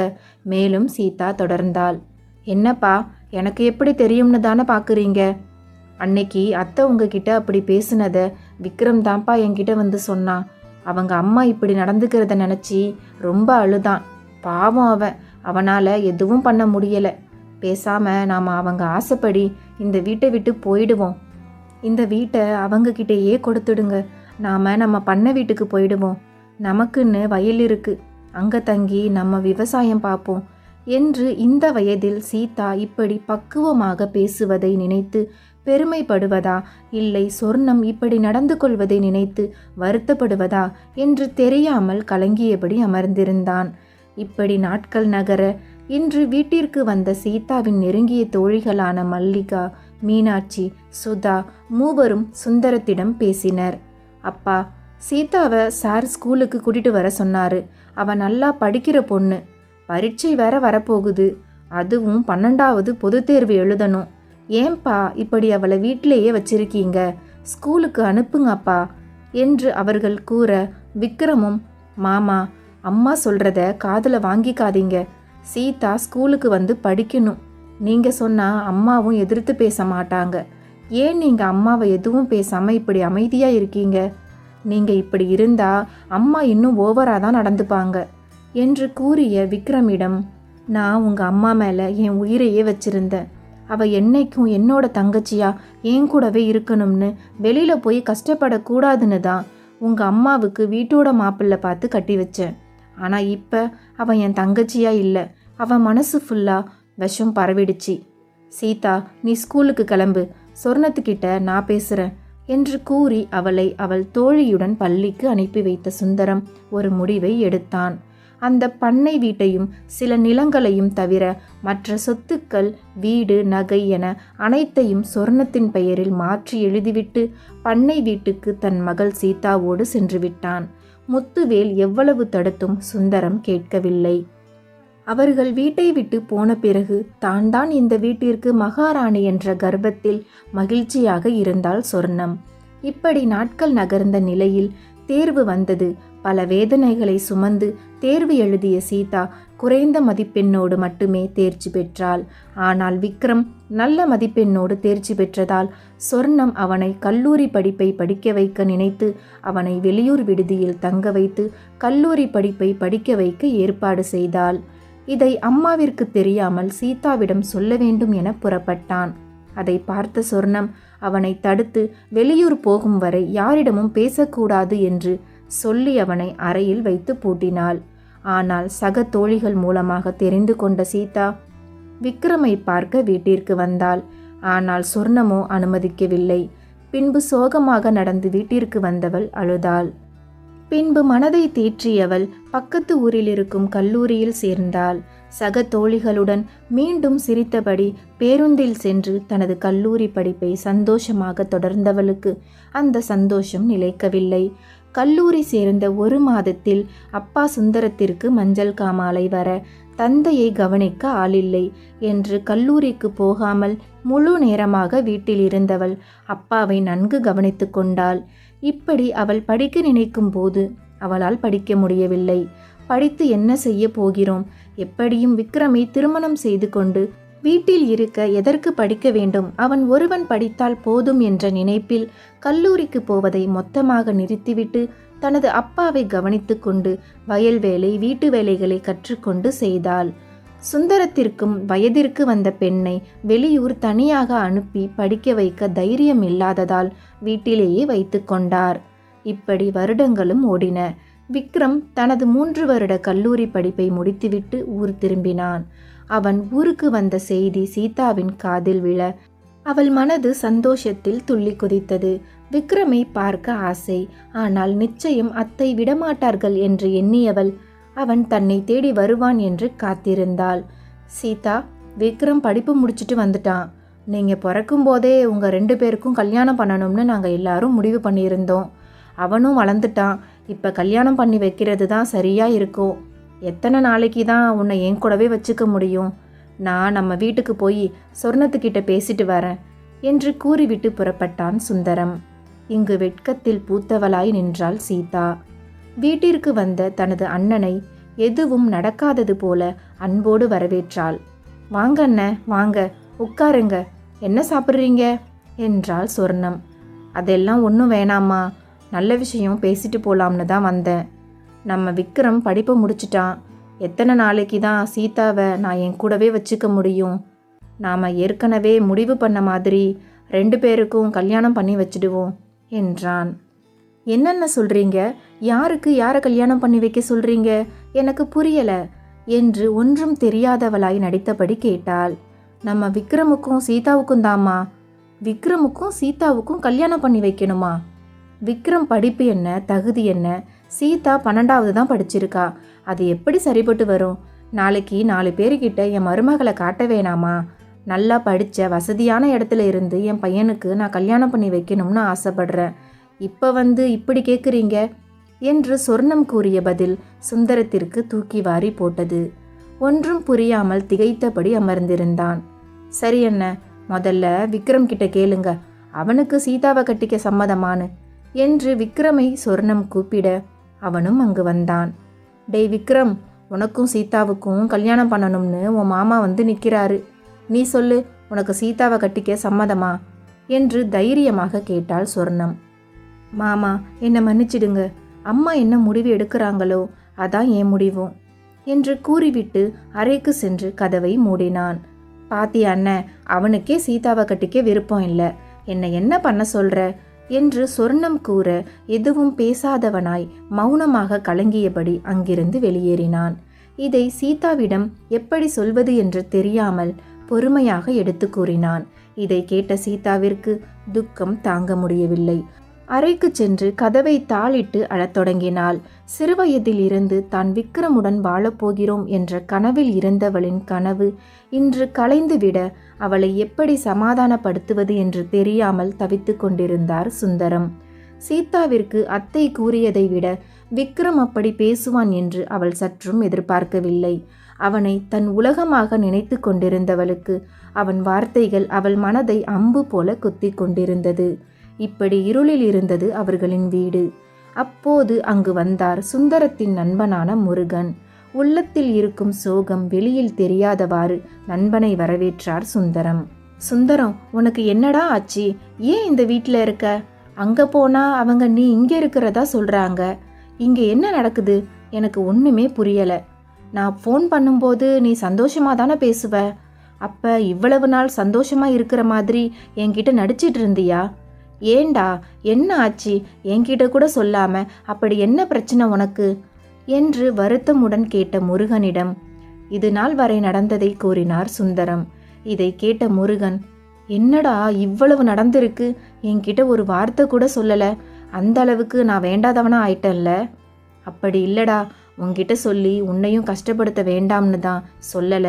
Speaker 1: மேலும் சீதா தொடர்ந்தாள். என்னப்பா, எனக்கு எப்படி தெரியும்னு தானே பார்க்குறீங்க? அன்னைக்கு அத்தை உங்ககிட்ட அப்படி பேசுனதை விக்ரம் தான்ப்பா என்கிட்ட வந்து சொன்னான். அவங்க அம்மா இப்படி நடந்துக்கிறத நினச்சி ரொம்ப அழுதான். பாவம் அவனால் எதுவும் பண்ண முடியலை. பேசாமல் நாம் அவங்க ஆசைப்படி இந்த வீட்டை விட்டு போயிடுவோம். இந்த வீட்டை அவங்கக்கிட்டேயே கொடுத்துடுங்க. நாம் நம்ம பண்ணை வீட்டுக்கு போயிடுவோம். நமக்குன்னு வயல் இருக்குது, அங்கே தங்கி நம்ம விவசாயம் பார்ப்போம் என்று இந்த வயதில் சீதா இப்படி பக்குவமாக பேசுவதை நினைத்து பெருமைப்படுவதா, இல்லை சொர்ணம் இப்படி நடந்து கொள்வதை நினைத்து வருத்தப்படுவதா என்று தெரியாமல் கலங்கியபடி அமர்ந்திருந்தான். இப்படி நாட்கள் நகர இன்று வீட்டிற்கு வந்த சீதாவின் நெருங்கிய தோழிகளான மல்லிகா, மீனாட்சி, சுதா மூவரும் சுந்தரத்திடம் பேசினர். அப்பா, சீதாவை சார் ஸ்கூலுக்கு கூட்டிட்டு வர சொன்னாரு. அவள் நல்லா படிக்கிற பொண்ணு. பரீட்சை வேற வரப்போகுது. அதுவும் 12வது பொது தேர்வு எழுதணும். ஏன்பா இப்படி அவளை வீட்டிலேயே வச்சிருக்கீங்க? ஸ்கூலுக்கு அனுப்புங்கப்பா என்று அவர்கள் கூற, விக்ரமும், மாமா, அம்மா சொல்கிறத காதில் வாங்கிக்காதீங்க. சீதா ஸ்கூலுக்கு வந்து படிக்கணும். நீங்கள் சொன்னால் அம்மாவும் எதிர்த்து பேச மாட்டாங்க. ஏன் நீங்கள் அம்மாவை எதுவும் பேசாமல் இப்படி அமைதியாக இருக்கீங்க? நீங்கள் இப்படி இருந்தால் அம்மா இன்னும் ஓவராக தான் நடந்துப்பாங்க என்று கூறிய விக்ரமிடம், நான் உங்கள் அம்மா மேலே என் உயிரையே வச்சிருந்தேன். அவள் என்னைக்கும் என்னோட தங்கச்சியா என் கூடவே இருக்கணும்னு, வெளியில் போய் கஷ்டப்படக்கூடாதுன்னு தான் உங்கள் அம்மாவுக்கு வீட்டோட மாப்பிள்ளை பார்த்து கட்டி வச்சேன். ஆனால் இப்போ அவன் என் தங்கச்சியா இல்லை. அவன் மனசு ஃபுல்லாக விஷம் பரவிடுச்சு. சீதா, நீ ஸ்கூலுக்கு கிளம்பு. சொர்ணத்துக்கிட்ட நான் பேசுகிறேன். என்று கூறி அவளை அவள் தோழியுடன் பள்ளிக்கு அனுப்பி வைத்த சுந்தரம் ஒரு முடிவை எடுத்தான். அந்த பண்ணை வீட்டையும் சில நிலங்களையும் தவிர மற்ற சொத்துக்கள், வீடு, நகை என அனைத்தையும் சொர்ணத்தின் பெயரில் மாற்றி எழுதிவிட்டு பண்ணை வீட்டுக்கு தன் மகள் சீதாவோடு சென்று விட்டான். முத்துவேல் எவ்வளவு தடுத்தும் சுந்தரம் கேட்கவில்லை. அவர்கள் வீட்டை விட்டு போன பிறகு தான் இந்த வீட்டிற்கு மகாராணி என்ற கர்ப்பத்தில் மகிழ்ச்சியாக இருந்தாள் சொர்ணம். இப்படி நாட்கள் நகர்ந்த நிலையில் தேர்வு வந்தது. பல வேதனைகளை சுமந்து தேர்வு எழுதிய சீதா குறைந்த மதிப்பெண்ணோடு மட்டுமே தேர்ச்சி பெற்றாள். ஆனால் விக்ரம் நல்ல மதிப்பெண்ணோடு தேர்ச்சி பெற்றதால் சொர்ணம் அவனை கல்லூரி படிப்பை படிக்க வைக்க நினைத்து அவனை வெளியூர் விடுதியில் தங்க வைத்து கல்லூரி படிப்பை படிக்க வைக்க ஏற்பாடு செய்தாள். இதை அம்மாவிற்கு தெரியாமல் சீதாவிடம் சொல்ல வேண்டும் என புறப்பட்டான். அதை பார்த்த சொர்ணம் அவனை தடுத்து வெளியூர் போகும் வரை யாரிடமும் பேசக்கூடாது என்று சொல்லி அவனை அறையில் வைத்து பூட்டினாள். ஆனால் சக தோழிகள் மூலமாக தெரிந்து கொண்ட சீதா விக்ரமை பார்க்க வீட்டிற்கு வந்தாள். ஆனால் சொர்ணமோ அனுமதிக்கவில்லை. பின்பு சோகமாக நடந்து வீட்டிற்கு வந்தவள் அழுதாள். பின்பு மனதை தேற்றியவள் பக்கத்து ஊரில் இருக்கும் கல்லூரியில் சேர்ந்தாள். சக தோழிகளுடன் மீண்டும் சிரித்தபடி பேருந்தில் சென்று தனது கல்லூரி படிப்பை சந்தோஷமாக தொடர்ந்தவளுக்கு அந்த சந்தோஷம் நிலைக்கவில்லை. கல்லூரி சேர்ந்த 1 மாதத்தில் அப்பா சுந்தரத்திற்கு மஞ்சள் காமாலை வர தந்தையை கவனிக்க ஆளில்லை என்று கல்லூரிக்கு போகாமல் முழு நேரமாக வீட்டில் இருந்தவள் அப்பாவை நன்கு கவனித்து கொண்டாள். இப்படி அவள் படிக்க நினைக்கும் போது அவளால் படிக்க முடியவில்லை. படித்து என்ன செய்ய போகிறோம்? எப்படியும் விக்ரமை திருமணம் செய்து கொண்டு வீட்டில் இருக்க எதற்கு படிக்க வேண்டும்? அவன் ஒருவன் படித்தால் போதும் என்ற நினைப்பில் கல்லூரிக்கு போவதை மொத்தமாக நிறுத்திவிட்டு தனது அப்பாவை கவனித்து கொண்டு வயல் வேலை, வீட்டு வேலைகளை கற்றுக்கொண்டு செய்தாள். சுந்தரத்திற்கும் வயதிற்கு வந்த பெண்ணை வெளியூர் தனியாக அனுப்பி படிக்க வைக்க தைரியம் இல்லாததால் வீட்டிலேயே வைத்து கொண்டார். இப்படி வருடங்களும் ஓடின. விக்ரம் தனது 3 வருட கல்லூரி படிப்பை முடித்துவிட்டு ஊர் திரும்பினான். அவன் ஊருக்கு வந்த செய்தி சீதாவின் காதில் விழ அவள் மனது சந்தோஷத்தில் துள்ளி குதித்தது. விக்ரமை பார்க்க ஆசை. ஆனால் நிச்சயம் அத்தை விடமாட்டார்கள் என்று எண்ணியவள் அவன் தன்னை தேடி வருவான் என்று காத்திருந்தாள். சீதா, விக்ரம் படிப்பு முடிச்சுட்டு வந்துட்டான். நீங்கள் பிறக்கும் போதே உங்கள் 2 பேருக்கும் கல்யாணம் பண்ணணும்னு நாங்கள் எல்லாரும் முடிவு பண்ணியிருந்தோம். அவனும் வளர்ந்துட்டான். இப்போ கல்யாணம் பண்ணி வைக்கிறது தான் சரியாக இருக்கும். எத்தனை நாளைக்கு தான் உன்னை என் கூடவே வச்சுக்க முடியும்? நான் நம்ம வீட்டுக்கு போய் சொர்ணத்துக்கிட்ட பேசிட்டு வரேன் என்று கூறிவிட்டு புறப்பட்டான் சுந்தரம். இங்கு வெட்கத்தில் பூத்தவளாய் நின்றாள் சீதா. வீட்டிற்கு வந்த தனது அண்ணனை எதுவும் நடக்காதது போல அன்போடு வரவேற்றாள். வாங்க அண்ணன், வாங்க உட்காருங்க. என்ன சாப்பிட்றீங்க என்றாள் சொர்ணம். அதெல்லாம் ஒன்றும் வேணாம்மா, நல்ல விஷயம் பேசிட்டு போலாம்னு தான் வந்தேன். நம்ம விக்ரம் படிப்பை முடிச்சிட்டான். எத்தனை நாளைக்கு தான் சீதாவை நான் என் கூடவே வச்சுக்க முடியும்? நாம் ஏற்கனவே முடிவு பண்ண மாதிரி 2 பேருக்கும் கல்யாணம் பண்ணி வச்சிடுவோம் என்றான். என்னென்ன சொல்கிறீங்க? யாருக்கு யாரை கல்யாணம் பண்ணி வைக்க சொல்கிறீங்க? எனக்கு புரியலை என்று ஒன்றும் தெரியாதவளாய் நடித்தபடி கேட்டாள். நம்ம விக்ரமுக்கும் சீதாவுக்கும் தாம்மா. விக்ரமுக்கும் சீதாவுக்கும் கல்யாணம் பண்ணி வைக்கணுமா? விக்ரம் படிப்பு என்ன, தகுதி என்ன? சீதா 12வது தான் படிச்சிருக்கா. அது எப்படி சரிபட்டு வரும்? நாளைக்கு 4 பேர்கிட்ட என் மருமகளை காட்ட வேணாமா? நல்லா படித்த வசதியான இடத்துல இருந்து என் பையனுக்கு நான் கல்யாணம் பண்ணி வைக்கணும்னு ஆசைப்படுறேன். இப்போ இப்படி கேட்குறீங்க என்று சொர்ணம் கூறிய பதில் சுந்தரத்திற்கு தூக்கி வாரி போட்டது. ஒன்றும் புரியாமல் திகைத்தபடி அமர்ந்திருந்தான். சரி அண்ணா, முதல்ல விக்ரம் கிட்ட கேளுங்க, அவனுக்கு சீதாவை கட்டிக்க சம்மதமானு என்று விக்ரமை சொர்ணம் கூப்பிட அவனும் அங்கு வந்தான். டேய் விக்ரம், உனக்கும் சீதாவுக்கும் கல்யாணம் பண்ணணும்னு உன் மாமா நிற்கிறாரு. நீ சொல்லு, உனக்கு சீதாவை கட்டிக்க சம்மதமா என்று தைரியமாக கேட்டாள் சொர்ணம். மாமா, என்னை மன்னிச்சிடுங்க. அம்மா என்ன முடிவு எடுக்கிறாங்களோ அதான் என் முடிவும் என்று கூறிவிட்டு அறைக்கு சென்று கதவை மூடினான். பாத்தியா அண்ணன், அவனுக்கே சீதாவை கட்டிக்க விருப்பம் இல்லை. என்னை என்ன பண்ண சொல்ற என்று சொர்ணம் கூற எதுவும் பேசாதவனாய் மௌனமாக கலங்கியபடி அங்கிருந்து வெளியேறினான். இதை சீதாவிடம் எப்படி சொல்வது என்று தெரியாமல் பொறுமையாக எடுத்து கூறினான். இதை கேட்ட சீதாவிற்கு துக்கம் தாங்க முடியவில்லை. அறைக்கு சென்று கதவை தாளிட்டு அழத் தொடங்கினாள். சிறுவயதில் இருந்து தான் விக்ரமுடன் வாழப்போகிறோம் என்ற கனவில் இருந்தவளின் கனவு இன்று கலைந்துவிட அவளை எப்படி சமாதானப்படுத்துவது என்று தெரியாமல் தவித்து கொண்டிருந்தார் சுந்தரம். சீதாவிற்கு அத்தை கூறியதை விட விக்ரம் அப்படி பேசுவான் என்று அவள் சற்றும் எதிர்பார்க்கவில்லை. அவனை தன் உலகமாக நினைத்து கொண்டிருந்தவளுக்கு அவன் வார்த்தைகள் அவள் மனதை அம்பு போல குத்தி கொண்டிருந்தது. இப்படி இருளில் இருந்தது அவர்களின் வீடு. அப்போது அங்கு வந்தார் சுந்தரத்தின் நண்பனான முருகன். உள்ளத்தில் இருக்கும் சோகம் வெளியில் தெரியாதவாறு நண்பனை வரவேற்றார் சுந்தரம். சுந்தரம், உனக்கு என்னடா ஆச்சு? ஏன் இந்த வீட்டில் இருக்க? அங்க போனா அவங்க நீ இங்க இருக்கிறதா சொல்றாங்க. இங்க என்ன நடக்குது? எனக்கு ஒண்ணுமே புரியல. நான் ஃபோன் பண்ணும்போது நீ சந்தோஷமா தானே பேசுவ. அப்ப இவ்வளவு நாள் சந்தோஷமா இருக்கிற மாதிரி என்கிட்ட நடிச்சிட்டு இருந்தியா? ஏண்டா, என்ன ஆச்சு? என்கிட்ட கூட சொல்லாம அப்படி என்ன பிரச்சனை உனக்கு என்று வருத்தமுடன் கேட்ட முருகனிடம் இது நாள் வரை நடந்ததை கூறினார் சுந்தரம். இதை கேட்ட முருகன், என்னடா இவ்வளவு நடந்திருக்கு, என்கிட்ட ஒரு வார்த்தை கூட சொல்லல. அந்த அளவுக்கு நான் வேண்டாதவனா ஆயிட்டேன்ல. அப்படி இல்லடா, உன்கிட்ட சொல்லி உன்னையும் கஷ்டப்படுத்த வேண்டாம்னு தான் சொல்லல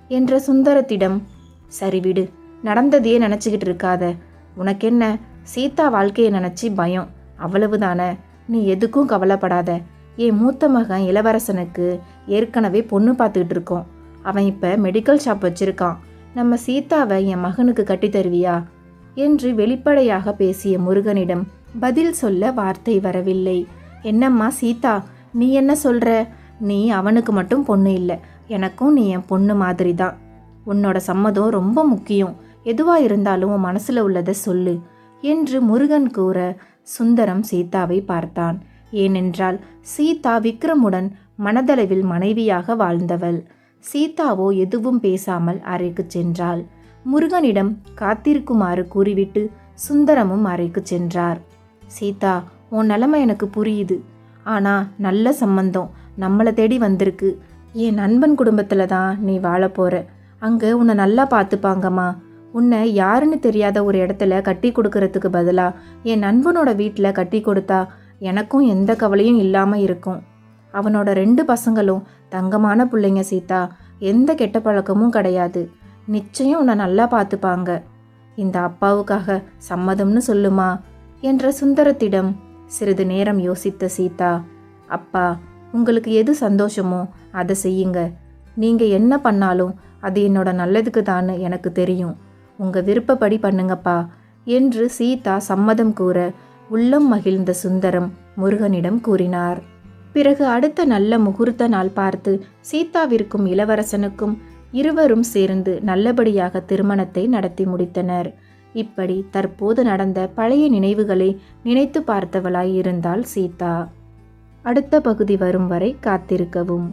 Speaker 1: என்ற சுந்தரத்திடம், சரி விடு, நடந்ததையே நினச்சிக்கிட்டு இருக்காத. உனக்கென்ன, சீதா வாழ்க்கையை நினச்சி பயம், அவ்வளவுதானே. நீ எதுக்கும் கவலைப்படாத. என் மூத்த மகன் இளவரசனுக்கு ஏற்கனவே பொண்ணு பார்த்துக்கிட்டு இருக்கோம். அவன் இப்போ மெடிக்கல் ஷாப் வச்சிருக்கான். நம்ம சீதாவை என் மகனுக்கு கட்டி தருவியா என்று வெளிப்படையாக பேசிய முருகனிடம் பதில் சொல்ல வார்த்தை வரவில்லை. என்னம்மா சீதா, நீ என்ன சொல்ற? நீ அவனுக்கு மட்டும் பொண்ணு இல்லை, எனக்கும் நீ என் பொண்ணு மாதிரி தான். உன்னோட சம்மதம் ரொம்ப முக்கியம். எதுவா இருந்தாலும் உன் மனசுல உள்ளதை சொல்லு என்று முருகன் கூற சுந்தரம் சீதாவை பார்த்தான். ஏனென்றால் சீதா விக்ரமுடன் மனதளவில் மனைவியாக வாழ்ந்தவள். சீதாவோ எதுவும் பேசாமல் அறைக்கு சென்றாள். முருகனிடம் காத்திருக்குமாறு கூறிவிட்டு சுந்தரமும் அறைக்கு சென்றார். சீதா, உன் நிலைமை எனக்கு புரியுது. ஆனா நல்ல சம்பந்தம் நம்மளை தேடி வந்திருக்கு. என் நண்பன் குடும்பத்துல தான் நீ வாழ போற. அங்க உன்னை நல்லா பார்த்துப்பாங்கம்மா. உன்னை யாருன்னு தெரியாத ஒரு இடத்துல கட்டி கொடுக்கறதுக்கு பதிலா என் நண்பனோட வீட்டில் கட்டி கொடுத்தா எனக்கும் எந்த கவலையும் இல்லாமல் இருக்கும். அவனோட 2 பசங்களும் தங்கமான பிள்ளைங்க சீதா, எந்த கெட்ட பழக்கமும் கிடையாது. நிச்சயம் உன்னை நல்லா பார்த்துப்பாங்க. இந்த அப்பாவுக்காக சம்மதம்னு சொல்லுமா என்ற சுந்தரத்திடம் சிறிது நேரம் யோசித்த சீதா, அப்பா, உங்களுக்கு எது சந்தோஷமோ அதை செய்யுங்க. நீங்கள் என்ன பண்ணாலும் அது என்னோட நல்லதுக்கு தான்னு எனக்கு தெரியும். உங்கள் விருப்பப்படி பண்ணுங்கப்பா என்று சீதா சம்மதம் கூற உள்ளம் மகிழ்ந்த சுந்தரம் முருகனிடம் கூறினார். பிறகு அடுத்த நல்ல முகூர்த்த நாள் பார்த்து சீதாவிற்கும் இளவரசனுக்கும் இருவரும் சேர்ந்து நல்லபடியாக திருமணத்தை நடத்தி முடித்தனர். இப்படி தற்போது நடந்த பழைய நினைவுகளை நினைத்து பார்த்தவளாய் இருந்தாள் சீதா. அடுத்த பகுதி வரும் வரை காத்திருக்கவும்.